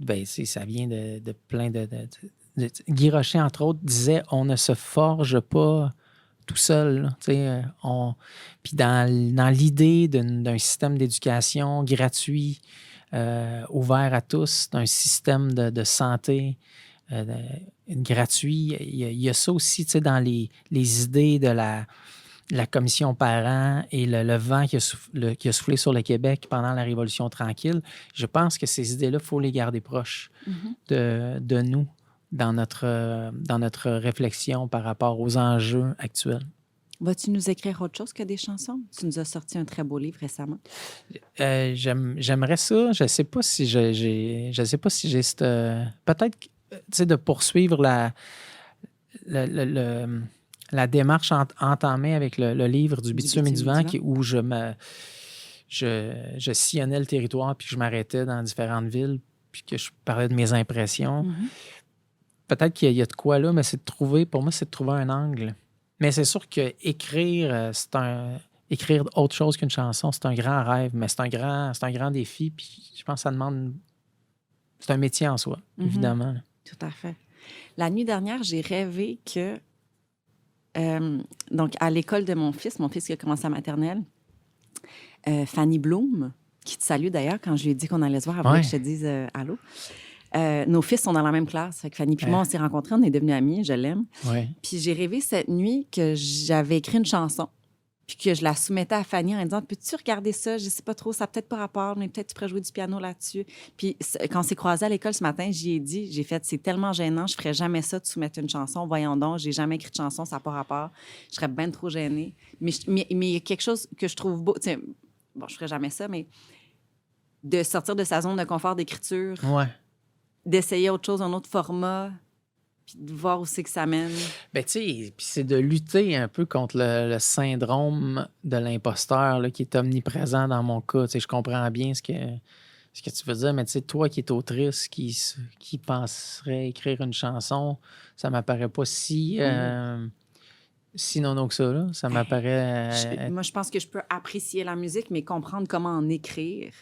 Ben, ça vient de plein de... Guy Rocher, entre autres, disait « On ne se forge pas tout seul. » Puis dans l'idée d'un système d'éducation gratuit, ouvert à tous, d'un système de santé gratuit, il y a ça aussi dans les idées de la commission parents et le vent qui a soufflé sur le Québec pendant la Révolution tranquille. Je pense que ces idées-là, il faut les garder proches de nous dans notre réflexion par rapport aux enjeux actuels. Vas-tu nous écrire autre chose que des chansons? Tu nous as sorti un très beau livre récemment. J'aimerais ça. Je ne sais pas si j'ai cette... peut-être, de poursuivre la démarche entamée avec le livre du bitume et du vent, où je sillonnais le territoire puis que je m'arrêtais dans différentes villes puis que je parlais de mes impressions. peut-être qu'il y a de quoi là, mais pour moi, c'est de trouver un angle. Mais c'est sûr que écrire autre chose qu'une chanson, c'est un grand rêve, mais c'est un grand défi. Puis je pense que ça demande. C'est un métier en soi, évidemment. Tout à fait. La nuit dernière, j'ai rêvé que. Donc, à l'école de mon fils qui a commencé à maternelle, Fanny Bloom, qui te salue d'ailleurs quand je lui ai dit qu'on allait se voir avant que je te dise allô. Nos fils sont dans la même classe. Fait que Fanny puis moi, on s'est rencontrés, on est devenus amis, je l'aime. Ouais. Puis j'ai rêvé cette nuit que j'avais écrit une chanson, puis que je la soumettais à Fanny en disant « Peux-tu regarder ça? Je sais pas trop, ça n'a peut-être pas rapport, mais peut-être tu pourrais jouer du piano là-dessus. » Puis quand on s'est croisés à l'école ce matin, j'ai fait « C'est tellement gênant, je ferais jamais ça de soumettre une chanson. Voyons donc, j'ai jamais écrit de chanson, ça n'a pas rapport. Je serais bien trop gênée. » Mais il y a quelque chose que je trouve beau. T'sais, bon, je ferais jamais ça, mais de sortir de sa zone de confort d'écriture, d'essayer autre chose, un autre format, puis de voir où c'est que ça mène. Ben, tu sais, puis c'est de lutter un peu contre le syndrome de l'imposteur là, qui est omniprésent dans mon cas. Tu sais, je comprends bien ce que tu veux dire, mais tu sais, toi qui es autrice, qui penserait écrire une chanson, ça m'apparaît pas si nono que ça, là. Ça m'apparaît... Moi, je pense que je peux apprécier la musique, mais comprendre comment en écrire...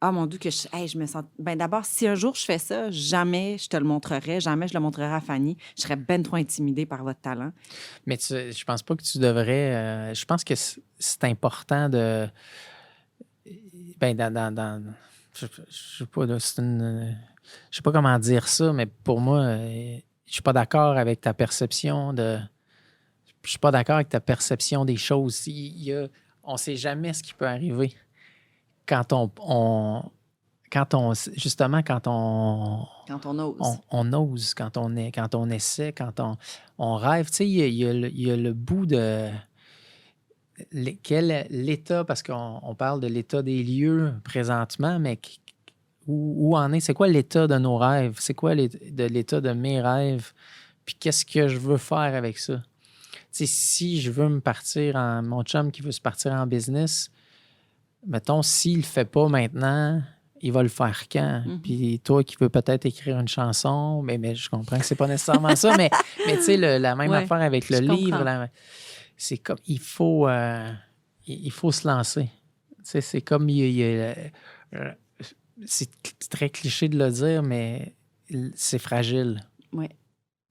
Ah, mon Dieu, que je me sens... Ben d'abord, si un jour je fais ça, jamais je te le montrerai, jamais je le montrerai à Fanny. Je serais ben trop intimidée par votre talent. Mais je pense pas que tu devrais... je pense que c'est important de... Ben, je sais pas, là, c'est une... Je sais pas comment dire ça, mais pour moi, je suis pas d'accord avec ta perception de... Je suis pas d'accord avec ta perception des choses. On sait jamais ce qui peut arriver. Quand on ose, quand on essaie, quand on rêve, tu sais, il y a le bout de quel l'état, parce qu'on parle de l'état des lieux présentement, mais où en est, c'est quoi l'état de nos rêves, c'est quoi l'état de mes rêves, puis qu'est-ce que je veux faire avec ça? Tu sais, si je veux mon chum qui veut se partir en business, mettons, s'il le fait pas maintenant, il va le faire quand? Puis toi qui veux peut-être écrire une chanson, mais je comprends que c'est pas nécessairement ça, mais tu sais, la même affaire avec le livre, c'est comme, il faut se lancer. Tu sais, c'est comme, c'est très cliché de le dire, mais c'est fragile. Oui,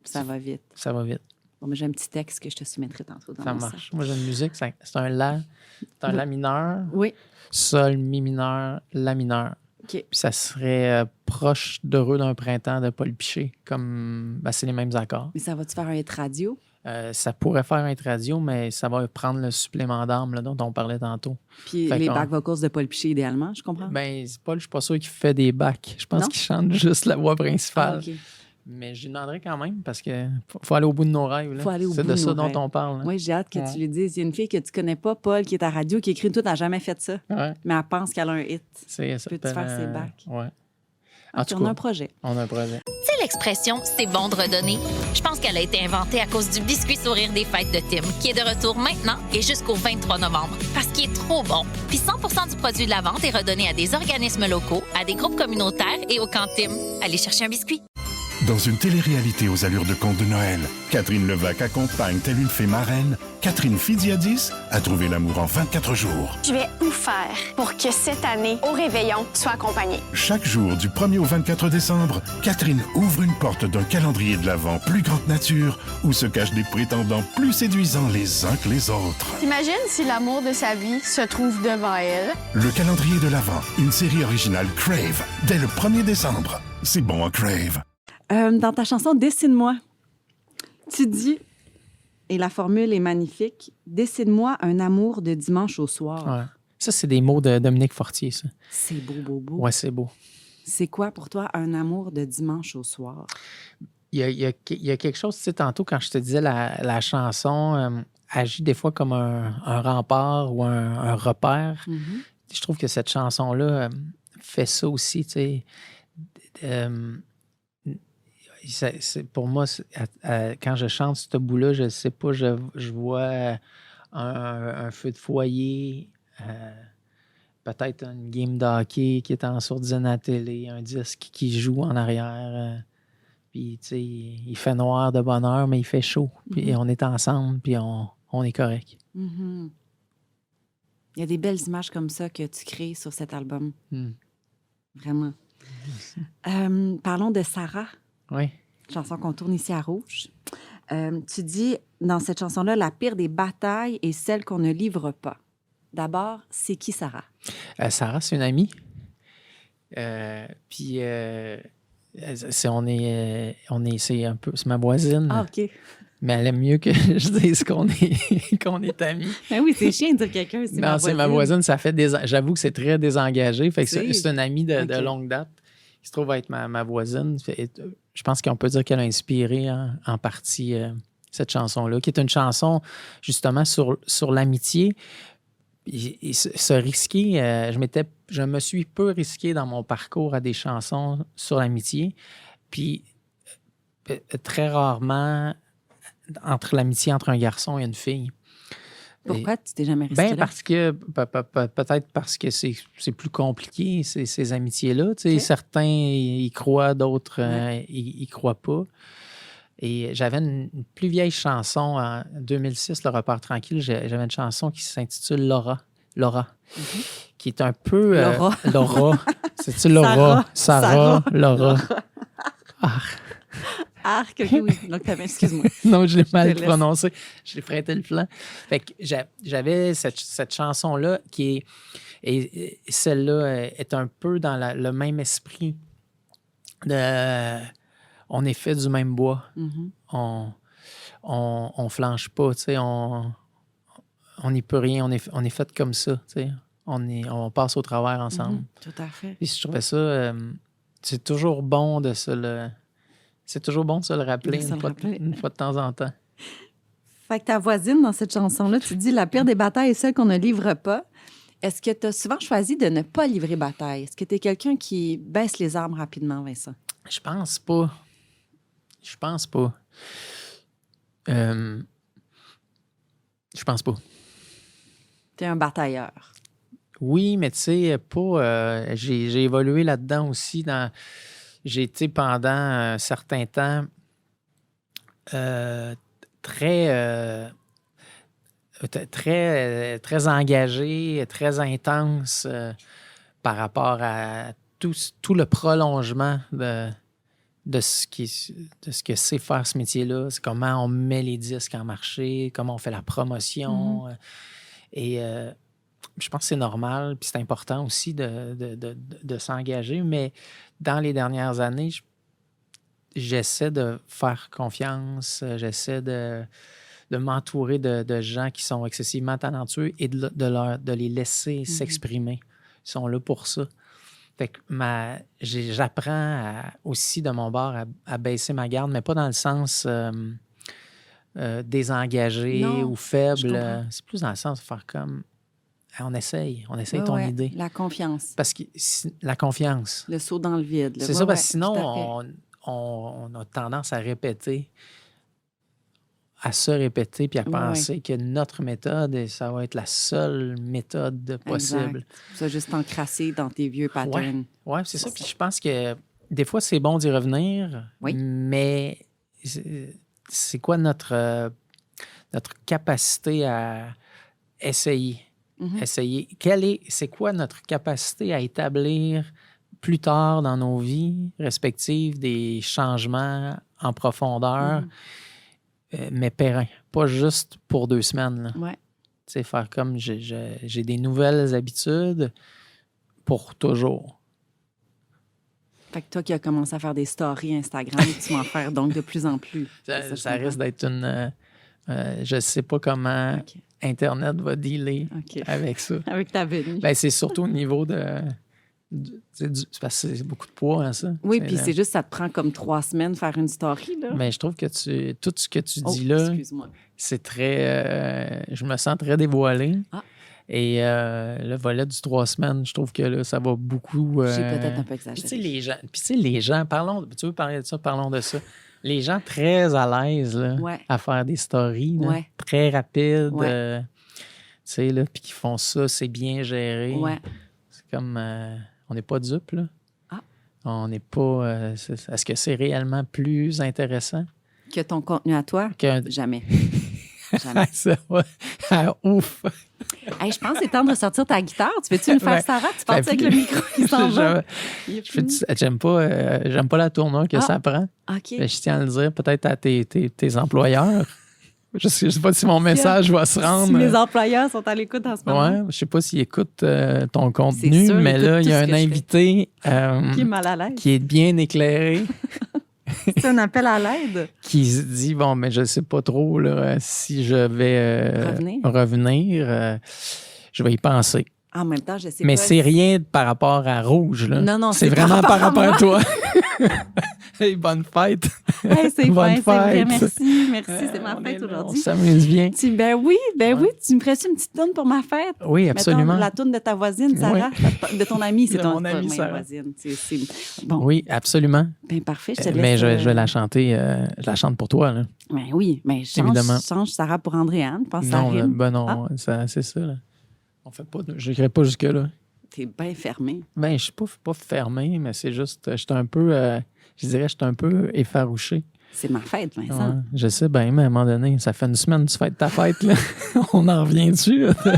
ça va vite. Ça va vite. Bon, mais j'ai un petit texte que je te soumettrai tantôt dans ça marche. Moi, j'ai une musique, c'est un la. C'est un la mineur. Oui. Sol, mi mineur, la mineur. OK. Puis ça serait proche d'Heureux d'un printemps de Paul Piché. Comme, c'est les mêmes accords. Mais ça va-tu faire un hit radio? Ça pourrait faire un hit radio, mais ça va prendre le supplément d'âme là, dont on parlait tantôt. Puis les back vocals de Paul Piché, idéalement, je comprends? Ben, Paul, je suis pas sûr qu'il fait des backs. Je pense qu'il chante juste la voix principale. OK. Mais je lui demanderai quand même parce qu'il faut aller au bout de nos rêves. Là. C'est de ça dont on parle. Hein. Oui, j'ai hâte que tu lui dises. Il y a une fille que tu connais pas, Paul, qui est à radio, qui écrit tout, elle n'a jamais fait ça. Ouais. Mais elle pense qu'elle a un hit. C'est ça. Peux-tu faire ses bacs? Oui. En tout cas, on a un projet. On a un projet. Tu sais l'expression « c'est bon de redonner ». Je pense qu'elle a été inventée à cause du biscuit sourire des fêtes de Tim, qui est de retour maintenant et jusqu'au 23 novembre, parce qu'il est trop bon. Puis 100% du produit de la vente est redonné à des organismes locaux, à des groupes communautaires et au camp Tim. Allez chercher un biscuit. Dans une télé-réalité aux allures de conte de Noël, Catherine Levac accompagne telle une fée marraine, Catherine Fidiadis a trouvé l'amour en 24 jours. Je vais tout faire pour que cette année, au réveillon, tu sois accompagnée. Chaque jour, du 1er au 24 décembre, Catherine ouvre une porte d'un calendrier de l'Avent plus grande nature où se cachent des prétendants plus séduisants les uns que les autres. T'imagines si l'amour de sa vie se trouve devant elle? Le calendrier de l'Avent, une série originale Crave, dès le 1er décembre. C'est bon à Crave. Dans ta chanson « Dessine-moi », tu dis, et la formule est magnifique, « Dessine-moi un amour de dimanche au soir ». Ouais. Ça, c'est des mots de Dominique Fortier, ça. C'est beau, beau, beau. Ouais, c'est beau. C'est quoi pour toi un amour de dimanche au soir? Il y a quelque chose, tu sais, tantôt, quand je te disais la chanson agit des fois comme un rempart ou un repère. Je trouve que cette chanson-là fait ça aussi, tu sais. Pour moi, quand je chante ce bout-là, je sais pas, je vois un feu de foyer, peut-être une game de hockey qui est en sourdine à la télé, un disque qui joue en arrière. Puis, tu sais, il fait noir de bonne heure, mais il fait chaud. Puis on est ensemble, puis on est correct. Il y a des belles images comme ça que tu crées sur cet album. Vraiment. Parlons de Sarah. Oui. Chanson qu'on tourne ici à Rouge. Tu dis, dans cette chanson-là, la pire des batailles est celle qu'on ne livre pas. D'abord, c'est qui Sarah? Sarah, c'est une amie. Puis, c'est ma voisine. Ah, OK. Mais elle aime mieux que je dise qu'on est amis. Ben oui, c'est chiant de dire quelqu'un, c'est ma voisine. Non, c'est ma voisine, ça fait j'avoue que c'est très désengagé. Fait que c'est une amie de longue date qui se trouve être ma voisine. Je pense qu'on peut dire qu'elle a inspiré en partie cette chanson-là, qui est une chanson justement sur l'amitié. Et se risquer, je me suis peu risqué dans mon parcours à des chansons sur l'amitié. Puis très rarement entre l'amitié entre un garçon et une fille. Pourquoi tu t'es jamais risqué là? Parce que peut-être parce que c'est plus compliqué ces amitiés-là. Tu sais, certains y croient, d'autres y croient pas. Et j'avais une plus vieille chanson en 2006, Le repart tranquille. J'avais une chanson qui s'intitule Laura, qui est un peu... Laura. C'est-tu Laura? Sarah. Laura. Arc, oui. Donc, excuse-moi. Non, je l'ai mal prononcé. Je l'ai prêté le flanc. Fait que j'avais cette chanson-là qui est... Et celle-là est un peu dans le même esprit de... On est fait du même bois. On flanche pas, tu sais. On n'y peut rien. On est fait comme ça, tu sais. On passe au travers ensemble. Tout à fait. Puis je trouvais ça... c'est toujours bon de se le... C'est toujours bon de se le rappeler une fois de temps en temps. Fait que ta voisine, dans cette chanson-là, tu dis « La pire des batailles est celle qu'on ne livre pas ». Est-ce que tu as souvent choisi de ne pas livrer bataille? Est-ce que tu es quelqu'un qui baisse les armes rapidement, Vincent? Je pense pas. Je pense pas. Tu es un batailleur. Oui, mais tu sais, pas... j'ai évolué là-dedans aussi. J'ai été pendant un certain temps très engagé, très intense par rapport à tout le prolongement de ce que c'est faire ce métier-là. C'est comment on met les disques en marché, comment on fait la promotion. Et je pense que c'est normal, puis c'est important aussi de s'engager, mais dans les dernières années, j'essaie de faire confiance, j'essaie de m'entourer de gens qui sont excessivement talentueux et de les laisser s'exprimer. Ils sont là pour ça. Fait que j'apprends aussi de mon bord à baisser ma garde, mais pas dans le sens désengagé ou faible. C'est plus dans le sens de faire comme... On essaye ton idée. La confiance. Parce que la confiance. Le saut dans le vide. C'est ça, parce que sinon, on a tendance à répéter, à se répéter, puis à penser que notre méthode, ça va être la seule méthode possible. Exact. Tu vas juste t'encrasser dans tes vieux patterns. Oui, c'est ça. Puis je pense que des fois, c'est bon d'y revenir, mais c'est quoi notre capacité à essayer? Essayer. C'est quoi notre capacité à établir plus tard dans nos vies respectives des changements en profondeur, mais pérennes, pas juste pour 2 semaines. Tu sais, faire comme j'ai des nouvelles habitudes pour toujours. Fait que toi qui as commencé à faire des stories Instagram, tu vas en faire donc de plus en plus. Ça risque d'être une... je ne sais pas comment Internet va dealer avec ça. Avec ta venue. Ben, c'est surtout au niveau c'est parce que c'est beaucoup de poids, hein, ça. Oui, puis c'est juste, ça te prend comme 3 semaines faire une story, là. Mais je trouve que tout ce que tu dis là, c'est très... je me sens très dévoilé. Et le volet du 3 semaines, je trouve que là, ça va beaucoup... J'ai peut-être un peu exagéré. Puis tu sais, les gens... Tu veux parler de ça? Parlons de ça. Les gens très à l'aise là, à faire des stories, là, très rapides, tu sais, là, puis qui font ça, c'est bien géré. C'est comme... on n'est pas dupes, là. On n'est pas... est-ce que c'est réellement plus intéressant? Que ton contenu à toi? Jamais. Jamais. Ça va. Ah, ouf! Hey, je pense que c'est temps de ressortir ta guitare. Tu veux-tu nous faire, Sarah? Tu parles avec le micro qui s'en va? J'aime pas la tournure que ça prend. OK. Je tiens à le dire peut-être à tes employeurs. Je sais pas si mon message va se rendre. Si mes employeurs sont à l'écoute en ce moment. Ouais, je sais pas s'ils écoutent ton contenu, sûr, mais là, il y a un invité qui est mal à l'aise. Qui est bien éclairé. C'est un appel à l'aide. Qui se dit, bon, mais je sais pas trop là, si je vais revenir. Je vais y penser. En même temps, je sais mais pas. Mais c'est rien par rapport à Rouge. Là. Non, c'est vraiment par rapport à toi. Hey, bonne fête! Hey, c'est bonne fin, fête! C'est vrai, merci. C'est ma fête aujourd'hui. On s'amuse bien. Ben oui, tu me ferais une petite toune pour ma fête? Oui, absolument. Mettons, la toune de ta voisine, Sarah, de ton amie, c'est mon amie, Sarah. Voisine. Bon. Oui, absolument. Ben parfait, je te laisse. Mais je vais la chanter, je la chante pour toi. Là. Ben oui, mais je change Sarah pour Andréane. Pense non, ça rime. Ben non, c'est ça. Là. On fait pas, je n'irai pas jusque-là. T'es bien fermé. Ben, je suis pas fermé, mais c'est juste, je suis un peu effarouché. C'est ma fête, Vincent. Ouais, je sais bien, mais à un moment donné, ça fait une semaine que tu fêtes ta fête. Là. On en revient dessus. Tu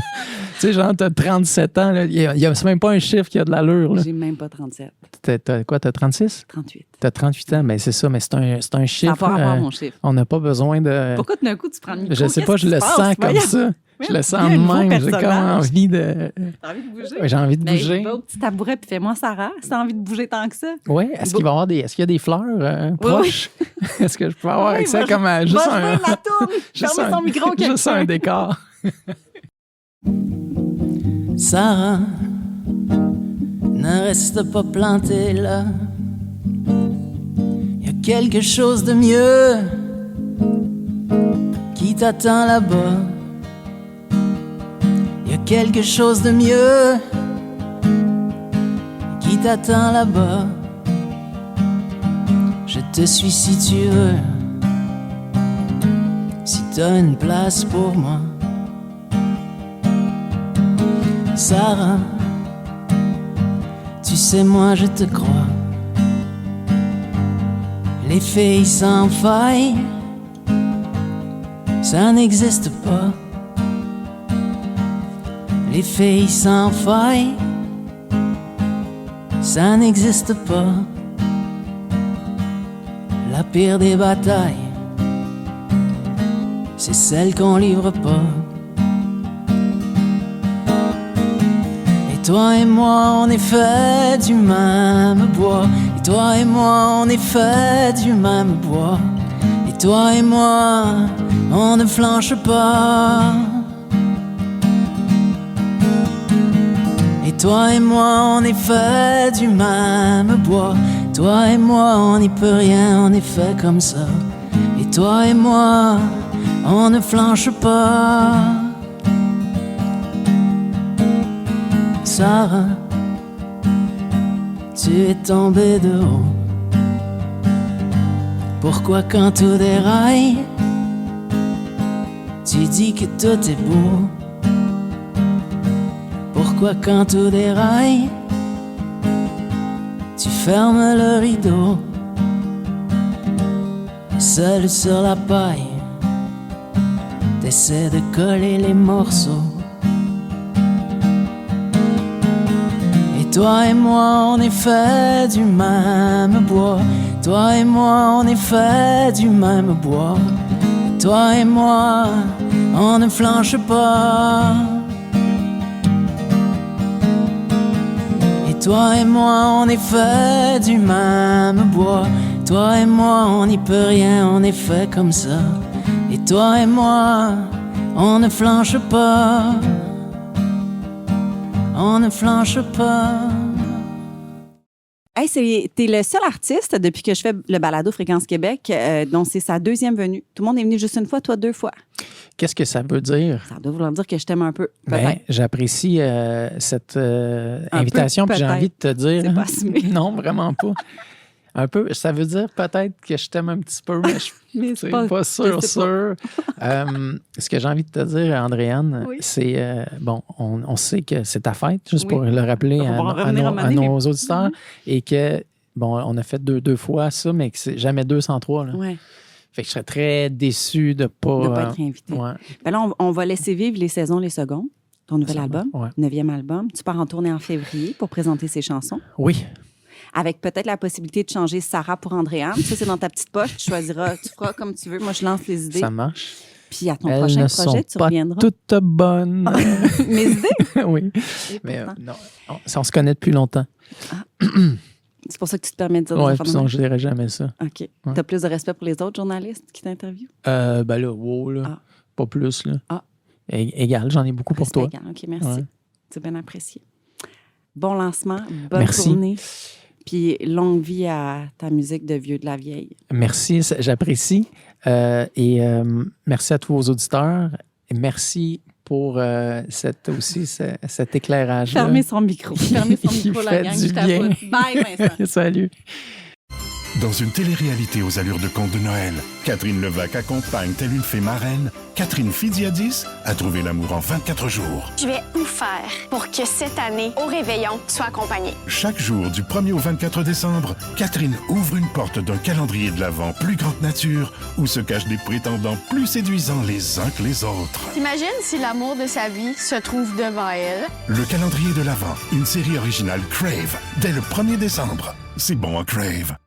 sais, genre, t'as 37 ans. C'est même pas un chiffre qui a de l'allure. Là. J'ai même pas 37. T'as quoi, t'as 36? 38. T'as 38 ans, mais c'est ça, mais c'est un chiffre. Ça n'a pas rapport à mon chiffre. On n'a pas besoin de... Pourquoi d'un coup tu prends le micro? Je sais pas, je le sens comme ça. Je le sens de même. J'ai comme envie de... T'as envie de bouger? Ouais, j'ai envie de bouger. Va au petit tabouret puis fais-moi Sarah, si t'as envie de bouger tant que ça. Oui. Est-ce qu'il va y avoir est-ce qu'il y a des fleurs proches? Oui. Est-ce que je peux avoir accès comme à juste un... la tourne! Fermez son micro, quelqu'un. Juste un décor. Sarah, ne reste pas plantée là. Il y a quelque chose de mieux qui t'attend là-bas. Il y a quelque chose de mieux qui t'attend là-bas. Je te suis si tu veux, si t'as une place pour moi. Sarah, tu sais moi je te crois. Les filles sans faille, ça n'existe pas. Les filles sans faille, ça n'existe pas. La pire des batailles, c'est celle qu'on livre pas. Et toi et moi, on est fait du même bois. Et toi et moi, on est fait du même bois. Et toi et moi, on ne flanche pas. Et toi et moi, on est fait du même bois. Toi et moi, on n'y peut rien, on est fait comme ça. Et toi et moi, on ne flanche pas. Sarah, tu es tombée de haut. Pourquoi quand tout déraille, tu dis que tout est beau? Pourquoi quand tout déraille, tu fermes le rideau? Seul sur la paille, t'essaies de coller les morceaux. Et toi et moi, on est fait du même bois. Toi et moi, on est fait du même bois. Et toi et moi, on ne flanche pas. Et toi et moi, on est fait du même bois. Toi et moi, on n'y peut rien, on est fait comme ça. Et toi et moi, on ne flanche pas. On ne flanche pas. Hey, t'es le seul artiste depuis que je fais le balado Fréquence Québec, dont c'est sa deuxième venue. Tout le monde est venu juste une fois, toi 2 fois. Qu'est-ce que ça veut dire? Ça doit vouloir dire que je t'aime un peu. Ben, j'apprécie cette invitation, puis j'ai envie de te dire... C'est pas assumé. Non, vraiment pas. Un peu, ça veut dire peut-être que je t'aime un petit peu, mais je c'est pas sûr. Ce que j'ai envie de te dire, Andréane, oui. C'est, bon, on sait que c'est ta fête, juste pour le rappeler à nos auditeurs, et que bon, on a fait deux fois ça, mais que c'est jamais 203. Là. Ouais. Fait que je serais très déçu de ne pas être invité. Ouais. Ben là, on va laisser vivre les saisons, les secondes. Ton nouvel album, 9e album. Tu pars en tournée en février pour présenter ces chansons. Oui. Avec peut-être la possibilité de changer Sarah pour Andréane. Ça, c'est dans ta petite poche. Tu choisiras, tu feras comme tu veux. Moi, je lance les idées. Ça marche. Puis à ton prochain projet, tu reviendras. Toutes bonnes. Mes idées? Oui. Mais non, on se connaît depuis longtemps. Ah. C'est pour ça que tu te permets de dire des affaires. Oui, sinon je dirais jamais ça. OK. Ouais. Tu as plus de respect pour les autres journalistes qui t'interviewent? Ben là, wow, là. Ah. Pas plus, là. Ah. Égal, j'en ai beaucoup pour toi. Égal. OK, merci. Ouais. C'est bien apprécié. Bon lancement, bonne tournée. Puis longue vie à ta musique de vieux de la vieille. Merci, j'apprécie. Et merci à tous vos auditeurs. Et merci pour cet éclairage-là. Fermez son micro. Fermez son micro, la gang. Je t'avoue. Bye, Vincent. Salut. Dans une télé-réalité aux allures de conte de Noël, Catherine Levac accompagne telle une fée marraine, Catherine Fidiadis a trouvé l'amour en 24 jours. Je vais tout faire pour que cette année, au réveillon, tu sois accompagnée. Chaque jour, du 1er au 24 décembre, Catherine ouvre une porte d'un calendrier de l'Avent plus grande nature où se cachent des prétendants plus séduisants les uns que les autres. T'imagines si l'amour de sa vie se trouve devant elle? Le calendrier de l'Avent, une série originale Crave, dès le 1er décembre. C'est bon à Crave.